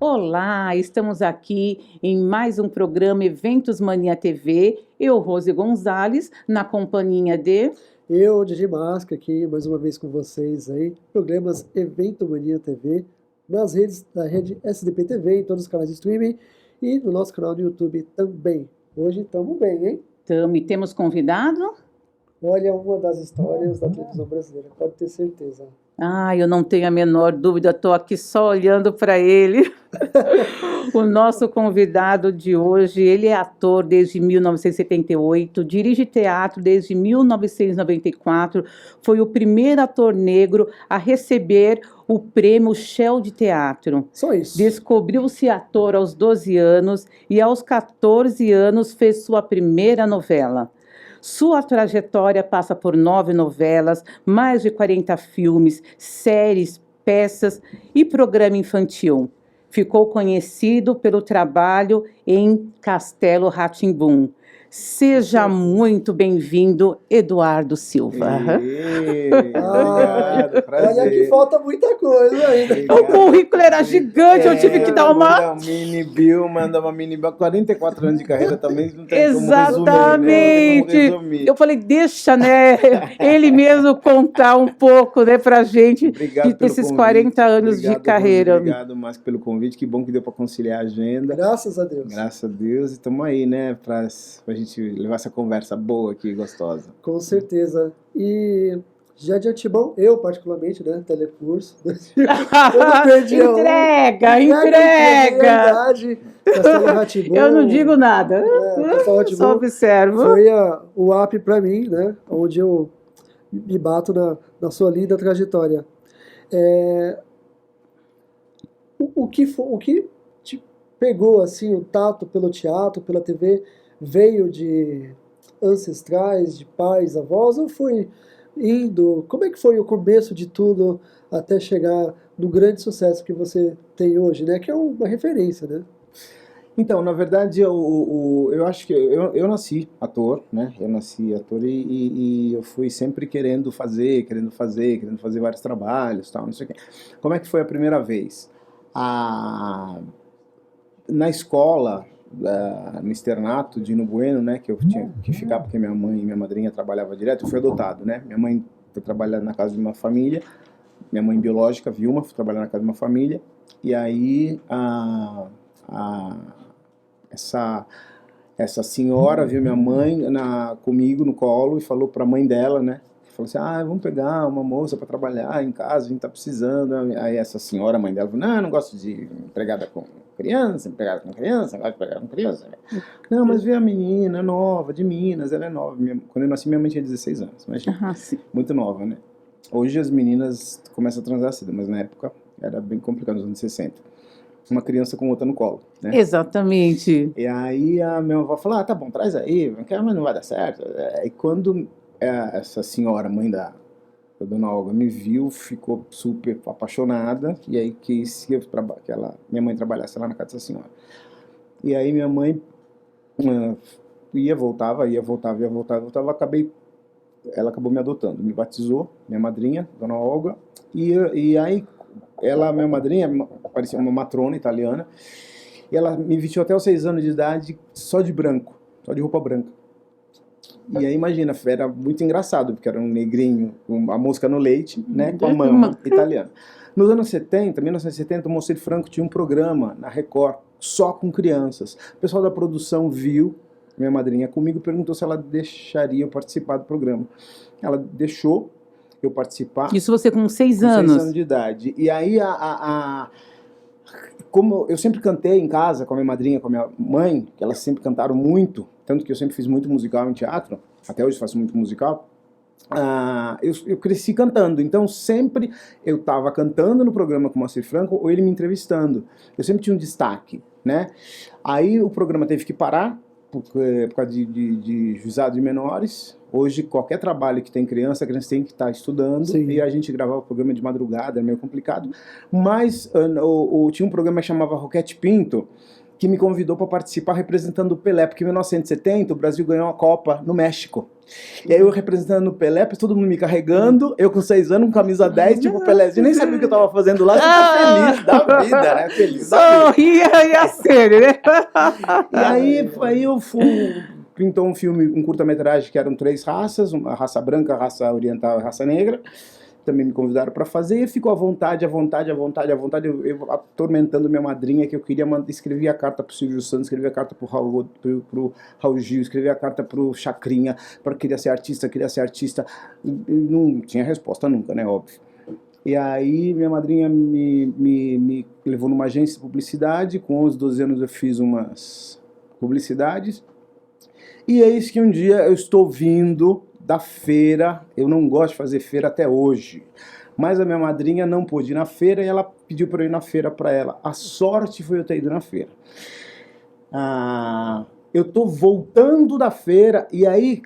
Olá, estamos aqui em mais um programa Eventos Mania TV. Eu, Rose Gonzalez, na companhia de... Eu, Didi Masca, aqui mais uma vez com vocês aí, programas Evento Mania TV, nas redes da rede SDP TV, em todos os canais de streaming e no nosso canal do YouTube também. Hoje estamos bem, hein? E temos convidado? Olha, uma das histórias da televisão brasileira, pode ter certeza. Eu não tenho a menor dúvida, estou aqui só olhando para ele. O nosso convidado de hoje, ele é ator desde 1978, dirige teatro desde 1994, foi o primeiro ator negro a receber o prêmio Shell de Teatro. Só isso. Descobriu-se ator aos 12 anos e aos 14 anos fez sua primeira novela. Sua trajetória passa por 9 novelas, mais de 40 filmes, séries, peças e programa infantil. Ficou conhecido pelo trabalho em Castelo Rá-Tim-Bum. Seja muito bem-vindo, Eduardo Silva. Obrigado, prazer. Olha que falta muita coisa ainda. O currículo era gigante, eu tive que dar uma... Manda uma mini bio, 44 anos de carreira também, não tem Exatamente. como resumir. Eu falei, deixa, né, ele mesmo contar um pouco, né, pra gente, desses 40 anos de carreira. Obrigado, Márcio, pelo convite, que bom que deu para conciliar a agenda. Graças a Deus. Graças a Deus, e estamos aí, né, pra gente levar essa conversa boa aqui, gostosa. Com certeza. E já de antemão, eu particularmente, né, telecurso, eu não perdi entrega! Castelo Rá-Tim-Bum, eu não digo nada, só observo. Foi o ápice para mim, né, onde eu me bato na sua linda trajetória. O que te pegou, assim, o tato pelo teatro, pela TV, veio de ancestrais, de pais, avós, ou foi indo? Como é que foi o começo de tudo até chegar no grande sucesso que você tem hoje, né? Que é uma referência, né? Então, na verdade, eu acho que eu nasci ator, né? Eu nasci ator e eu fui sempre querendo fazer vários trabalhos, tal, não sei o quê. Como é que foi a primeira vez? Na escola, no externato de Nino Bueno, né, que eu tinha que ficar porque minha mãe e minha madrinha trabalhavam direto, eu fui adotado, né? Minha mãe foi trabalhar na casa de uma família, minha mãe biológica, Vilma, foi trabalhar na casa de uma família, e aí essa senhora viu minha mãe comigo no colo e falou para a mãe dela, né? Falou assim, vamos pegar uma moça para trabalhar em casa, a gente tá precisando. Aí essa senhora, a mãe dela, falou, não, eu não gosto de empregada com criança, não gosto de empregada com criança. Não, mas vê a menina nova, de Minas, ela é nova. Quando eu nasci, minha mãe tinha 16 anos, mas muito nova, né? Hoje as meninas começam a transar cedo, mas na época era bem complicado, nos anos 60. Uma criança com outra no colo, né? Exatamente. E aí a minha avó falou, tá bom, traz aí, mas não vai dar certo. E quando essa senhora, mãe da dona Olga, me viu, ficou super apaixonada, e aí quis que minha mãe trabalhasse lá na casa dessa senhora. E aí minha mãe voltava, ela acabou me adotando, me batizou, minha madrinha, dona Olga, e aí minha madrinha, parecia uma matrona italiana, e ela me vestiu até os 6 anos de idade só de branco, só de roupa branca. E aí, imagina, era muito engraçado, porque era um negrinho, a mosca no leite, né, com a mama italiana. Nos anos 70, 1970, o Moacir Franco tinha um programa na Record, só com crianças. O pessoal da produção viu minha madrinha comigo e perguntou se ela deixaria eu participar do programa. Ela deixou eu participar. Isso você com 6 anos? 6 anos de idade. E aí, como eu sempre cantei em casa com a minha madrinha, com a minha mãe, que elas sempre cantaram muito, tanto que eu sempre fiz muito musical em teatro, até hoje faço muito musical, eu cresci cantando, então sempre eu estava cantando no programa com o Moacir Franco ou ele me entrevistando, eu sempre tinha um destaque, né? Aí o programa teve que parar, por causa de juizado de menores. Hoje, qualquer trabalho que tem criança, a criança tem que estar estudando. Sim. E a gente gravava o programa de madrugada, é meio complicado. Mas tinha um programa que chamava Roquete Pinto, que me convidou para participar representando o Pelé, porque em 1970 o Brasil ganhou a Copa no México. E aí eu representando o Pelé, todo mundo me carregando, eu com 6 anos, com camisa 10, tipo o Pelézinho, nem sabia o que eu tava fazendo lá, eu feliz da vida, né? Feliz da vida. E a série, né? E aí eu pintou um filme, um curta-metragem que eram 3 raças, uma raça branca, a raça oriental e a raça negra. Também me convidaram para fazer, e ficou à vontade, eu atormentando minha madrinha, que eu queria escrever a carta pro Silvio Santos, escrever a carta pro Raul Gil, escrever a carta pro Chacrinha, para queria ser artista, e não tinha resposta nunca, né, óbvio. E aí minha madrinha me levou numa agência de publicidade, com 11, 12 anos eu fiz umas publicidades, e eis que um dia eu estou vindo da feira, eu não gosto de fazer feira até hoje, mas a minha madrinha não pôde ir na feira e ela pediu para eu ir na feira para ela. A sorte foi eu ter ido na feira. Eu tô voltando da feira e aí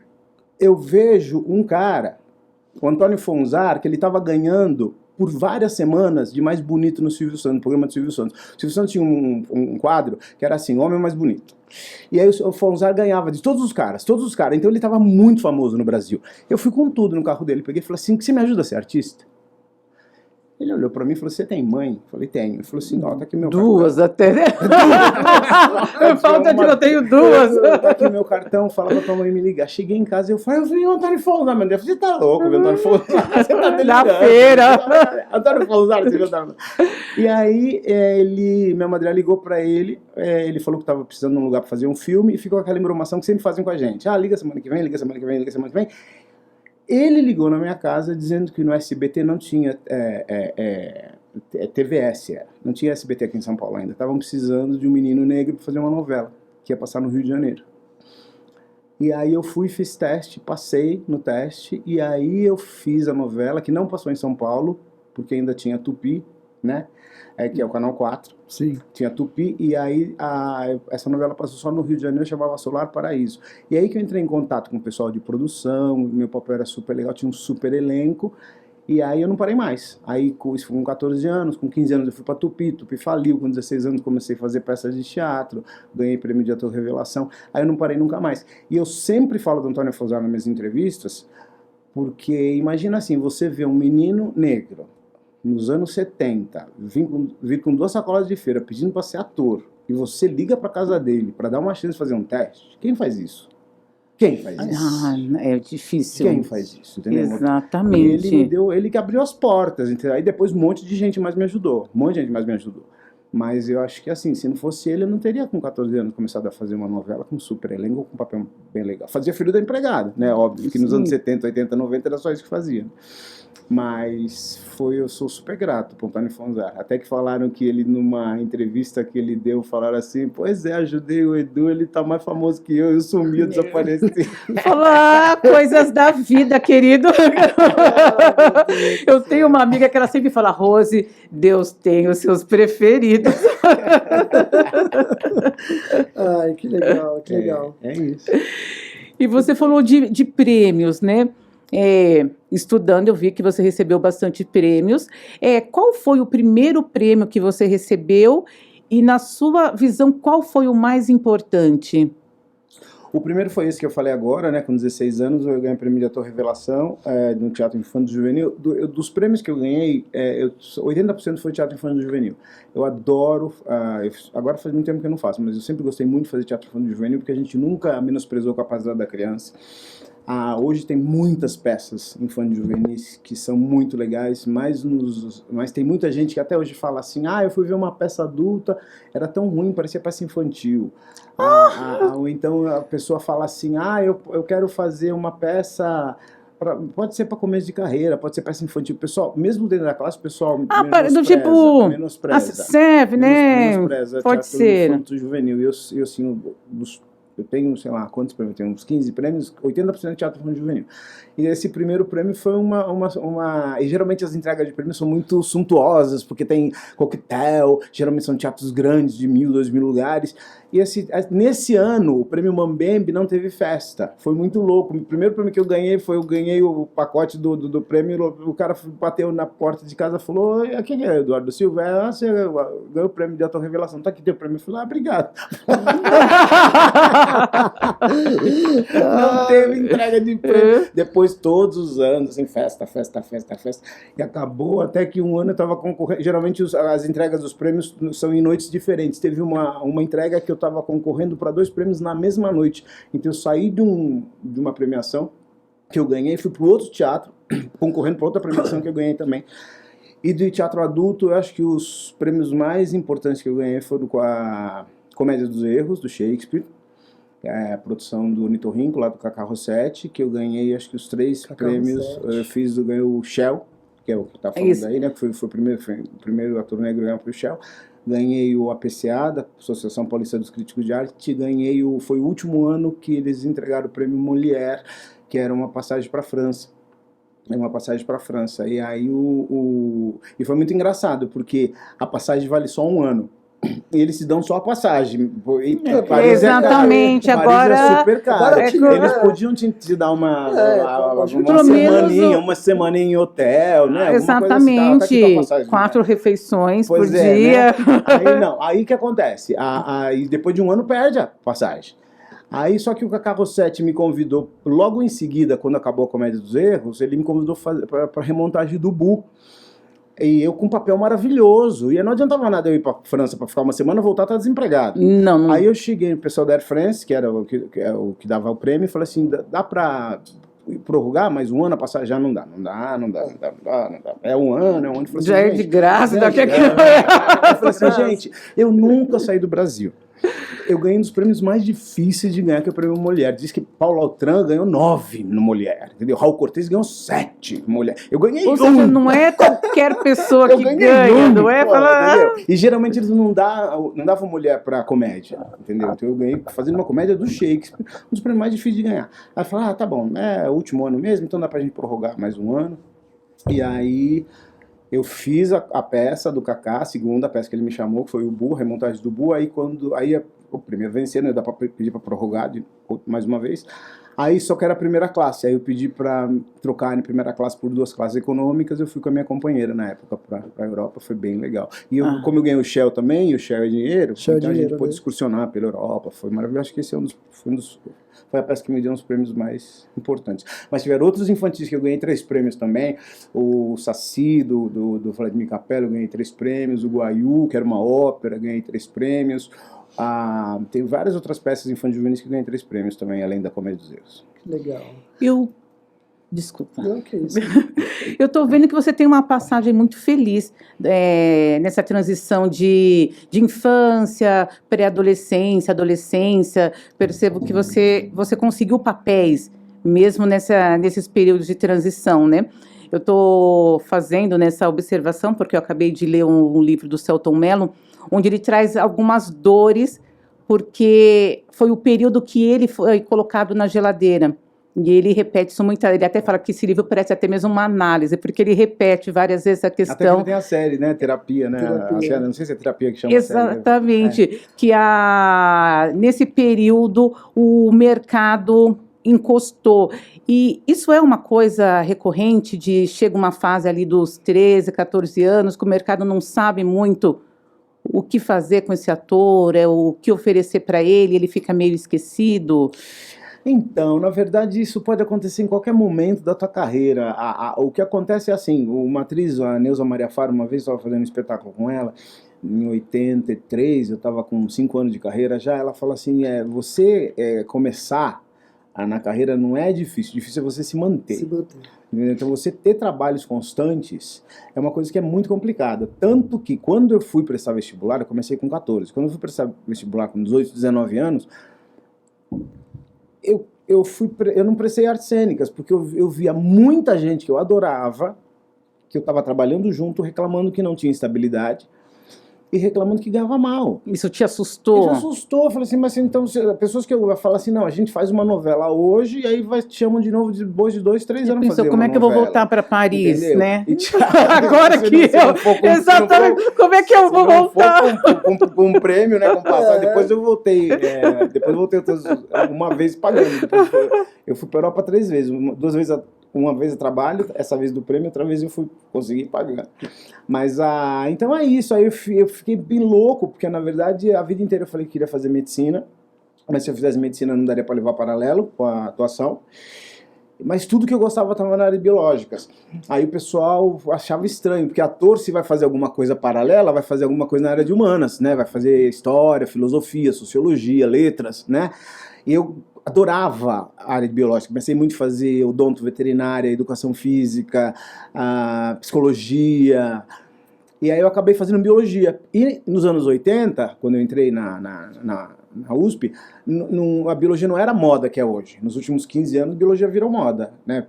eu vejo um cara, o Antônio Fonzar, que ele estava ganhando por várias semanas de mais bonito no Silvio Santos, no programa do Silvio Santos. O Silvio Santos tinha um quadro que era assim, homem mais bonito. E aí o Fonzar ganhava de todos os caras. Então ele estava muito famoso no Brasil. Eu fui com tudo no carro dele, peguei e falei assim, você me ajuda a ser artista? Ele olhou pra mim e falou, você tem mãe? Eu falei, tenho. Ele falou assim, ó, tá aqui meu cartão. Duas até, né? Falta de eu tenho duas. Tá aqui meu cartão, fala pra tua mãe me ligar. Cheguei em casa e eu falei, eu vi o Antônio Fonzar, meu Deus, você tá louco, o Antônio Fonzar, você tá delirando. Na feira. Antônio Fonzar, você viu? E aí, minha madrinha ligou pra ele, ele falou que tava precisando de um lugar pra fazer um filme, e ficou aquela embromação que sempre fazem com a gente. Liga semana que vem, liga semana que vem, liga semana que vem. Ele ligou na minha casa dizendo que no SBT não tinha TVS, não tinha SBT aqui em São Paulo ainda. Estavam precisando de um menino negro para fazer uma novela, que ia passar no Rio de Janeiro. E aí eu fui, fiz teste, passei no teste, e aí eu fiz a novela, que não passou em São Paulo, porque ainda tinha Tupi, né? Que é o Canal 4. Sim. Tinha Tupi, e aí essa novela passou só no Rio de Janeiro, chamava Solar Paraíso. E aí que eu entrei em contato com o pessoal de produção, meu papel era super legal, tinha um super elenco, e aí eu não parei mais. Aí isso foi com 14 anos, com 15 anos eu fui pra Tupi faliu, com 16 anos comecei a fazer peças de teatro, ganhei prêmio de ator revelação, aí eu não parei nunca mais. E eu sempre falo do Antônio Fonzar nas minhas entrevistas, porque imagina assim, você vê um menino negro, nos anos 70, vir com 2 sacolas de feira pedindo para ser ator, e você liga para casa dele para dar uma chance de fazer um teste, quem faz isso? Quem faz isso? É difícil. Quem faz isso? Entendeu? Exatamente. Ele que abriu as portas, entendeu? Aí depois um monte de gente mais me ajudou, Mas eu acho que assim, se não fosse ele, eu não teria com 14 anos começado a fazer uma novela com super elenco, com um papel bem legal. Fazia Filho da Empregada, né? Óbvio que nos anos 70, 80, 90 era só isso que fazia. Mas eu sou super grato pro Antônio Fonzar. Até que falaram que ele, numa entrevista que ele deu, falaram assim, pois ajudei o Edu, ele tá mais famoso que eu sumi, eu desapareci. Falar coisas da vida, querido. Eu tenho uma amiga que ela sempre fala, Rose, Deus tem os seus preferidos. Ai, que legal, que legal. É isso. E você falou de prêmios, né? Estudando, eu vi que você recebeu bastante prêmios. Qual foi o primeiro prêmio que você recebeu e, na sua visão, qual foi o mais importante? O primeiro foi esse que eu falei agora, né? Com 16 anos eu ganhei o prêmio de ator revelação no Teatro Infanto Juvenil. Dos prêmios que eu ganhei, 80% foi Teatro Infanto Juvenil. Eu adoro, agora faz muito tempo que eu não faço, mas eu sempre gostei muito de fazer Teatro Infanto Juvenil, porque a gente nunca menosprezou a capacidade da criança. Hoje tem muitas peças infanto-juvenis que são muito legais, mas tem muita gente que até hoje fala assim, eu fui ver uma peça adulta, era tão ruim, parecia peça infantil. Ou então a pessoa fala assim, eu quero fazer uma peça... Pode ser para começo de carreira, pode ser peça infantil. Pessoal, mesmo dentro da classe, o pessoal menospreza. Serve, né? Menospreza pode ser. Infanto-juvenil. E eu, assim, dos eu tenho, sei lá, quantos prêmios? Eu tenho uns 15 prêmios, 80% de teatro infanto-juvenil. E esse primeiro prêmio foi E geralmente as entregas de prêmios são muito suntuosas, porque tem coquetel, geralmente são teatros grandes, de 1.000, 2.000 lugares. E nesse ano, o prêmio Mambembe não teve festa. Foi muito louco. O primeiro prêmio que eu ganhei o pacote do prêmio, o cara bateu na porta de casa e falou: quem é Eduardo Silva? Você ganhou o prêmio de autorrevelação. Tá aqui teu prêmio. Eu falei: obrigado. Não teve entrega de prêmio. Depois, todos os anos, assim, festa. E acabou até que um ano eu estava concorrendo. Geralmente as entregas dos prêmios são em noites diferentes. Teve uma entrega que eu estava concorrendo para 2 prêmios na mesma noite. Então eu saí de uma premiação que eu ganhei, fui para outro teatro, concorrendo para outra premiação que eu ganhei também. E do teatro adulto, eu acho que os prêmios mais importantes que eu ganhei foram com a Comédia dos Erros, do Shakespeare, a produção do Ornitorrinco, lá do Cacá Rossetti, que eu ganhei, acho que os 3 Cacá prêmios. Rossetti. Eu ganhei o Shell, que é o que está falando aí, né? Que foi o primeiro ator negro a ganhar para o Shell. Ganhei o APCA, da Associação Paulista dos Críticos de Arte. Foi o último ano que eles entregaram o prêmio Molière, que era uma passagem para a França. E aí e foi muito engraçado, porque a passagem vale só 1 ano. E eles se dão só a passagem. Exatamente, agora é super caro. Eles podiam te dar uma semaninha em hotel, né? Exatamente, Assim, 4 refeições por dia. Né? Aí que acontece? Aí depois de 1 ano perde a passagem. Aí só que o Cacá Rossetti me convidou, logo em seguida, quando acabou a Comédia dos Erros, ele me convidou para remontagem do Bu. E eu com um papel maravilhoso. E não adiantava nada eu ir para França para ficar 1 semana e voltar, tá desempregado. Não. Aí eu cheguei no pessoal da Air France, que era o que dava o prêmio, e falei assim: dá para prorrogar mais 1 ano a passagem? Já não dá. É 1 ano, é 1 ano. Falei, já assim, é de graça daqui a Eu falei assim: gente, eu nunca saí do Brasil. Eu ganhei um dos prêmios mais difíceis de ganhar, que é o prêmio Molière. Diz que Paulo Altran ganhou 9 no Molière, entendeu? Raul Cortez ganhou 7 no Molière. Eu ganhei 1. Ou seja, não é qualquer pessoa que ganha, não é? E geralmente eles não davam Molière pra comédia, entendeu? Então eu ganhei fazendo uma comédia do Shakespeare, um dos prêmios mais difíceis de ganhar. Aí eu falei: tá bom, é o último ano mesmo, então dá pra gente prorrogar mais 1 ano. E aí eu fiz a peça do Cacá, a segunda peça que ele me chamou, que foi o Bu, a remontagem do Bu. Aí o primeiro venceu, né? Dá pra pedir pra prorrogar mais uma vez. Aí só que era a primeira classe. Aí eu pedi pra trocar em primeira classe por 2 classes econômicas. Eu fui com a minha companheira na época pra Europa, foi bem legal. E como eu ganhei o Shell também, e o Shell é dinheiro, então a gente pôde excursionar pela Europa, foi maravilhoso. Acho que esse foi a peça que me deu uns prêmios mais importantes. Mas tiveram outros infantis que eu ganhei 3 prêmios também. O Saci, do Vladimir Capello, eu ganhei 3 prêmios. O Guaiú, que era uma ópera, ganhei 3 prêmios. Tem várias outras peças infanto-juvenis que eu ganhei 3 prêmios também, além da Comédia dos Erros. Legal. Desculpa. Não, que isso. Eu estou vendo que você tem uma passagem muito feliz nessa transição de infância, pré-adolescência, adolescência. Percebo que você conseguiu papéis, mesmo nesses períodos de transição, né? Eu estou fazendo nessa observação, porque eu acabei de ler um livro do Selton Mello, onde ele traz algumas dores, porque foi o período que ele foi colocado na geladeira. E ele repete isso muito, ele até fala que esse livro parece até mesmo uma análise, porque ele repete várias vezes a questão... Até que tem a série, né? Terapia, né? Terapia. Não sei se é terapia que chama. Exatamente. A série, né? Que nesse período o mercado encostou. E isso é uma coisa recorrente, chega uma fase ali dos 13, 14 anos, que o mercado não sabe muito o que fazer com esse ator, o que oferecer para ele fica meio esquecido. Então, na verdade, isso pode acontecer em qualquer momento da tua carreira. O que acontece é assim, uma atriz, a Neuza Maria Faro, uma vez eu estava fazendo um espetáculo com ela, em 83, eu estava com 5 anos de carreira já, ela fala assim, você começar na carreira não é difícil é você se manter. Então você ter trabalhos constantes é uma coisa que é muito complicada. Tanto que quando eu fui prestar vestibular, eu comecei com 14, quando eu fui prestar vestibular com 18, 19 anos, eu não prestei artes cênicas, porque eu via muita gente que eu adorava, que eu estava trabalhando junto, reclamando que não tinha estabilidade, e reclamando que ganhava mal. Isso te assustou? Isso assustou. Eu falei assim, mas então, pessoas que eu falo assim, não, a gente faz uma novela hoje e aí te chamam de novo depois de 2, 3 anos Pensou, fazer como uma é que eu vou novela. voltar para Paris, Entendeu? né? Agora que eu... Exatamente, como é que eu vou voltar? Com um prêmio, né, com passagem. Depois eu voltei, uma vez pagando. Depois eu fui para a Europa 3 vezes, 2 vezes uma vez a trabalho, essa vez do prêmio, outra vez eu fui conseguir pagar. Mas, então é isso, aí eu fiquei bem louco, porque na verdade a vida inteira eu falei que queria fazer medicina, mas se eu fizesse medicina não daria para levar paralelo com a atuação. Mas tudo que eu gostava estava na área de biológicas. Aí o pessoal achava estranho, porque ator, se vai fazer alguma coisa paralela, vai fazer alguma coisa na área de humanas, né? Vai fazer história, filosofia, sociologia, letras, né? E eu adorava a área de biológica, comecei muito a fazer odonto, veterinária, educação física, psicologia, e aí eu acabei fazendo biologia. E nos anos 80, quando eu entrei na USP, a biologia não era moda que é hoje. Nos últimos 15 anos, a biologia virou moda, né?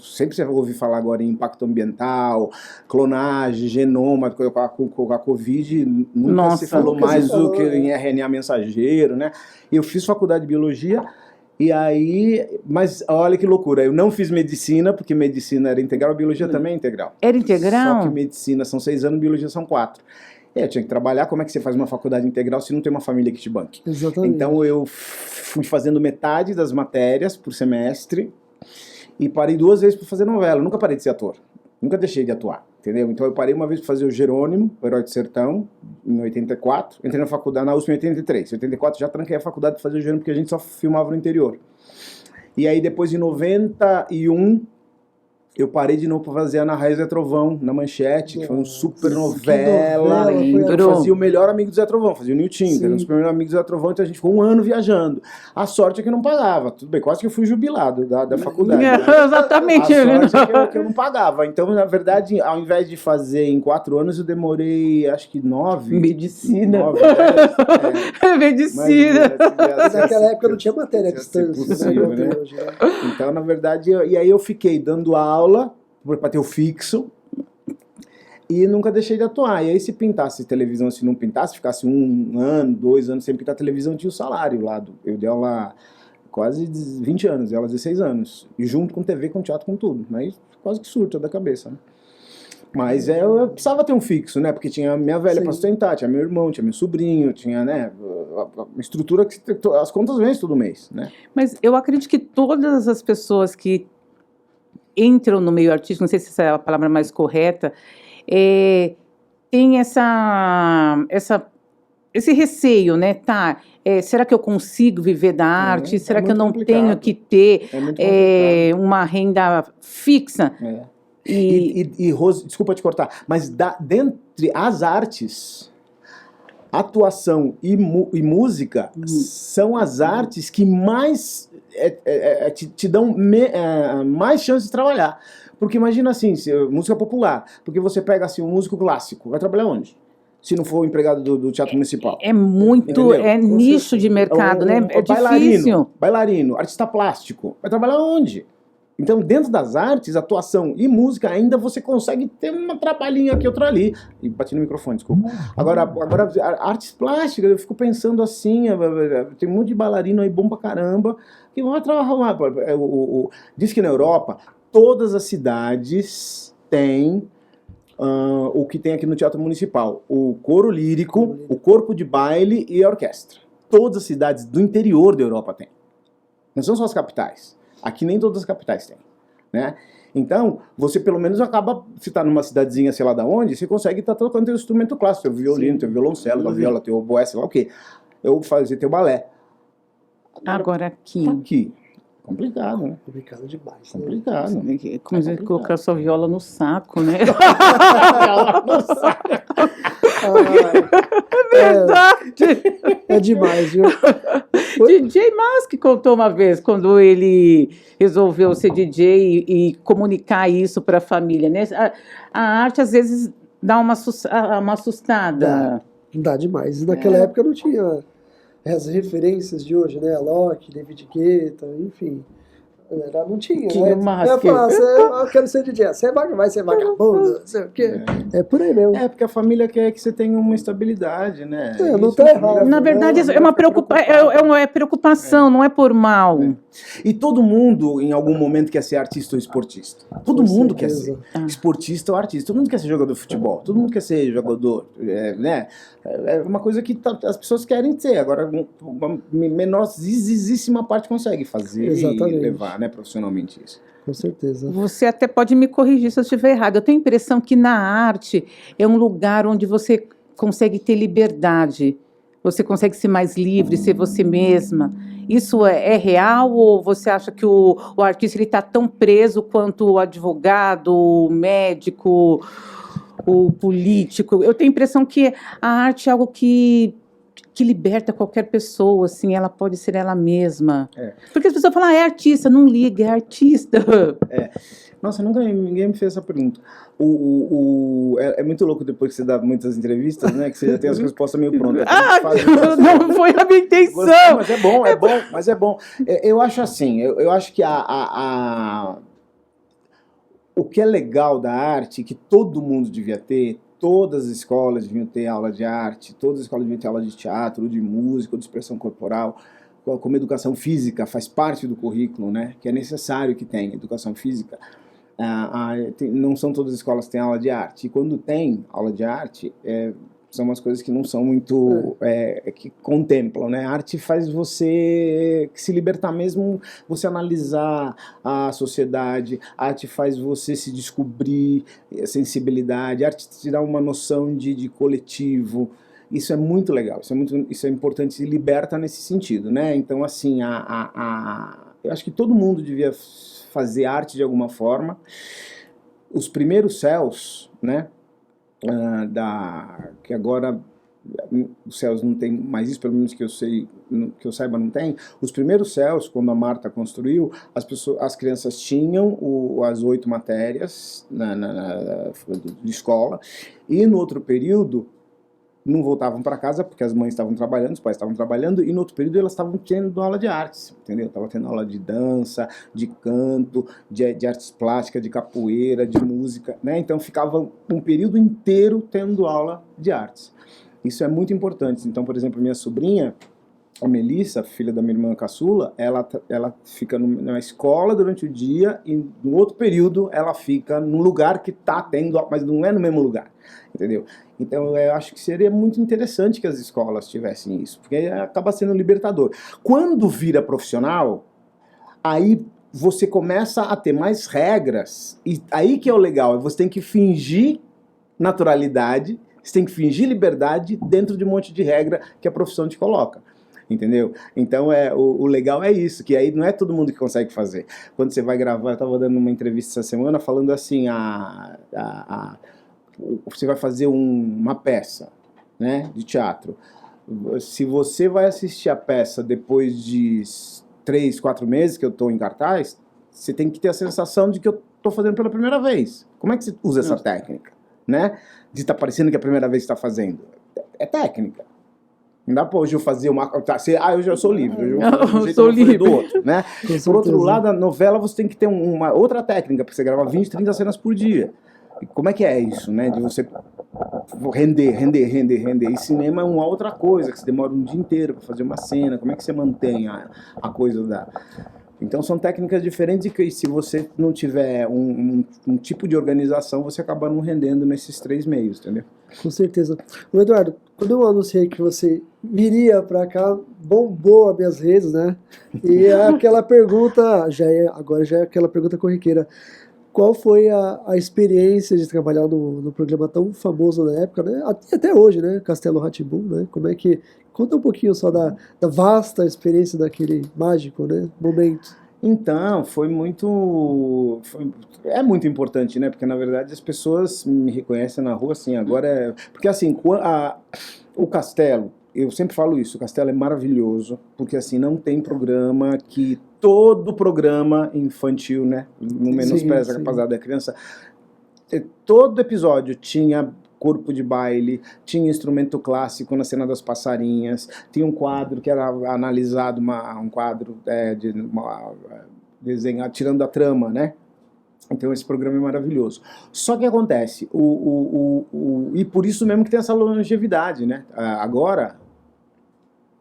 Sempre você ouve falar agora em impacto ambiental, clonagem, genoma, com a Covid, nunca se falou mais do que em RNA mensageiro, né? Eu fiz faculdade de biologia, e aí, mas olha que loucura, eu não fiz medicina, porque medicina era integral, biologia também é integral. Era integral? Só que medicina são 6 anos, biologia são 4. Eu tinha que trabalhar, como é que você faz uma faculdade integral se não tem uma família que te banque? Exatamente. Então eu fui fazendo metade das matérias por semestre e parei 2 vezes para fazer novela. Eu nunca parei de ser ator, nunca deixei de atuar, entendeu? Então eu parei uma vez para fazer o Jerônimo, o Herói do Sertão, em 84. Entrei na faculdade, na USP em 83. Em 84 já tranquei a faculdade para fazer o Jerônimo, porque a gente só filmava no interior. E aí depois, em 91... eu parei de novo para fazer Ana Raiz e Zé Trovão, na Manchete, que foi uma super novela. Eu fazia o melhor amigo do Zé Trovão, fazia o Nilton, que era um dos primeiros amigos do Zé Trovão, então a gente ficou 1 ano viajando. A sorte é que eu não pagava, tudo bem, quase que eu fui jubilado da faculdade. Né? Exatamente. A sorte é que eu não pagava, então na verdade, ao invés de fazer em 4 anos, eu demorei, acho que 9. Medicina. 9, 10, Medicina. Naquela época não tinha matéria à distância. Possível, né? Então, na verdade, e aí eu fiquei dando aula para ter o fixo e nunca deixei de atuar. E aí se pintasse televisão, se não pintasse, ficasse 1 ano, 2 anos sem pintar televisão, tinha o salário lá. Eu dei aula quase 20 anos, dei aula 16 anos. E junto com TV, com teatro, com tudo. Mas quase que surta da cabeça, né? Mas eu precisava ter um fixo, né? Porque tinha minha velha para sustentar, tinha meu irmão, tinha meu sobrinho, tinha, né? Uma estrutura que as contas vêm todo mês, né? Mas eu acredito que todas as pessoas que entram no meio artístico, não sei se essa é a palavra mais correta, tem esse receio, né? Será que eu consigo viver da arte? Será que eu não tenho que ter uma renda fixa? E Rose, desculpa te cortar, mas dentre as artes, atuação e música são as artes que mais te dão mais chances de trabalhar. Porque imagina assim, música popular, porque você pega assim um músico clássico, vai trabalhar onde? Se não for o empregado do Teatro Municipal. É muito, nicho de mercado, né? É difícil. Bailarino, artista plástico, vai trabalhar onde? Então, dentro das artes, atuação e música, ainda você consegue ter uma trabalhinha aqui, outra ali. E bati no microfone, desculpa. Agora, artes plásticas, eu fico pensando assim, tem um monte de bailarino aí bom pra caramba, que vão trabalhar lá. Diz que na Europa, todas as cidades têm o que tem aqui no Teatro Municipal. O coro lírico, o corpo de baile e a orquestra. Todas as cidades do interior da Europa têm. Não são só as capitais. Aqui nem todas as capitais têm, né? Então, você pelo menos acaba, se está numa cidadezinha, sei lá da onde, você consegue estar tocando teu instrumento clássico, teu violino, teu violoncelo, tua viola, teu oboé, sei lá o quê. Eu fazer teu balé. Agora aqui. Aqui. Complicado, né? Complicado demais. Complicado. Como dizer, colocar sua viola no saco, né? Viola no saco. É verdade. É demais, viu? DJ Mask contou uma vez, quando ele resolveu ser DJ e comunicar isso para a família, né? A arte, às vezes, dá uma assustada. Dá demais. E naquela época não tinha as referências de hoje, né? Alok, David Guetta, enfim. Não tinha, Tinha né? uma Eu ia falar, rasqueira. eu quero ser DJ, você vai ser vagabundo, não sei o quê. É por aí mesmo. É, porque a família quer que você tenha uma estabilidade, né? Não Isso, tá a errado, família- Na verdade, né? isso é uma preocupação, não é por mal. E todo mundo, em algum momento, quer ser artista ou esportista. Todo Com mundo quer certeza. ser esportista ou artista. Todo mundo quer ser jogador de futebol. Todo mundo quer ser jogador, né? É uma coisa que as pessoas querem ser. Agora, uma menorzíssima parte consegue fazer Exatamente. e levar, né, profissionalmente isso. Com certeza. Você até pode me corrigir se eu estiver errado. Eu tenho a impressão que na arte é um lugar onde você consegue ter liberdade. Você consegue ser mais livre, ser você mesma. Isso é real ou você acha que o artista está tão preso quanto o advogado, o médico, o político? Eu tenho a impressão que a arte é algo que liberta qualquer pessoa, assim, ela pode ser ela mesma. Porque as pessoas falam, é artista, não liga, é artista. Nossa, ninguém me fez essa pergunta. É muito louco depois que você dá muitas entrevistas, né? Que você já tem as respostas meio prontas. Não foi a minha intenção. Mas é bom, mas é bom. Eu acho assim, eu acho que o que é legal da arte, que todo mundo devia ter, todas as escolas deviam ter aula de arte, todas as escolas deviam ter aula de teatro, de música, de expressão corporal, como educação física faz parte do currículo, né? Que é necessário que tenha educação física. Não são todas as escolas que têm aula de arte. E quando tem aula de arte, são umas coisas que não são muito... que contemplam, né? A arte faz você se libertar mesmo, você analisar a sociedade, a arte faz você se descobrir, a sensibilidade, a arte te dá uma noção de coletivo. Isso é muito legal, isso é importante, se liberta nesse sentido, né? Então, assim, eu acho que todo mundo devia fazer arte de alguma forma. Os primeiros céus, né? Que agora os céus não tem mais isso, pelo menos que eu saiba não tem. Os primeiros céus, quando a Marta construiu, as crianças tinham as 8 matérias de escola, e no outro período não voltavam para casa porque as mães estavam trabalhando, os pais estavam trabalhando, e no outro período elas estavam tendo aula de artes, entendeu? Estavam tendo aula de dança, de canto, de artes plásticas, de capoeira, de música, né? Então ficava um período inteiro tendo aula de artes. Isso é muito importante. Então, por exemplo, minha sobrinha, a Melissa, filha da minha irmã caçula, ela fica na escola durante o dia e no outro período ela fica num lugar que está tendo, mas não é no mesmo lugar, entendeu? Então eu acho que seria muito interessante que as escolas tivessem isso, porque acaba sendo libertador. Quando vira profissional, aí você começa a ter mais regras, e aí que é o legal, você tem que fingir naturalidade, você tem que fingir liberdade dentro de um monte de regra que a profissão te coloca. Entendeu? Então o legal é isso, que aí não é todo mundo que consegue fazer. Quando você vai gravar, eu estava dando uma entrevista essa semana falando assim, você vai fazer uma peça, né, de teatro. Se você vai assistir a peça depois de 3, 4 meses que eu estou em cartaz, você tem que ter a sensação de que eu estou fazendo pela primeira vez. Como é que você usa essa técnica? Né? De estar parecendo que é a primeira vez que está fazendo. É técnica. Não dá pra hoje eu fazer uma... hoje eu sou livre. Eu sou livre do outro, né? Por outro lado, a novela você tem que ter uma outra técnica, porque você grava 20, 30 cenas por dia. E como é que é isso, né? De você render. E cinema é uma outra coisa, que você demora um dia inteiro para fazer uma cena. Como é que você mantém a coisa da... Então são técnicas diferentes e que se você não tiver um tipo de organização, você acaba não rendendo nesses 3 meios, entendeu? Com certeza. O Eduardo, quando eu anunciei que você viria para cá, bombou as minhas redes, né? E aquela pergunta, agora já é aquela pergunta corriqueira. Qual foi a experiência de trabalhar no programa tão famoso na época, né? Até hoje, né? Castelo Rá-Tim-Bum, né? Como é que... Conta um pouquinho só da vasta experiência daquele mágico, né? Momento. Então, é muito importante, né? Porque, na verdade, as pessoas me reconhecem na rua, assim, agora... Porque, assim, o Castelo, eu sempre falo isso, o Castelo é maravilhoso, porque, assim, não tem programa que... Todo programa infantil, né? Não menospreza a capacidade da criança. Todo episódio tinha corpo de baile, tinha instrumento clássico na cena das passarinhas, tinha um quadro que era analisado, um quadro desenhar, tirando a trama, né? Então esse programa é maravilhoso. Só que acontece, e por isso mesmo que tem essa longevidade, né? Agora,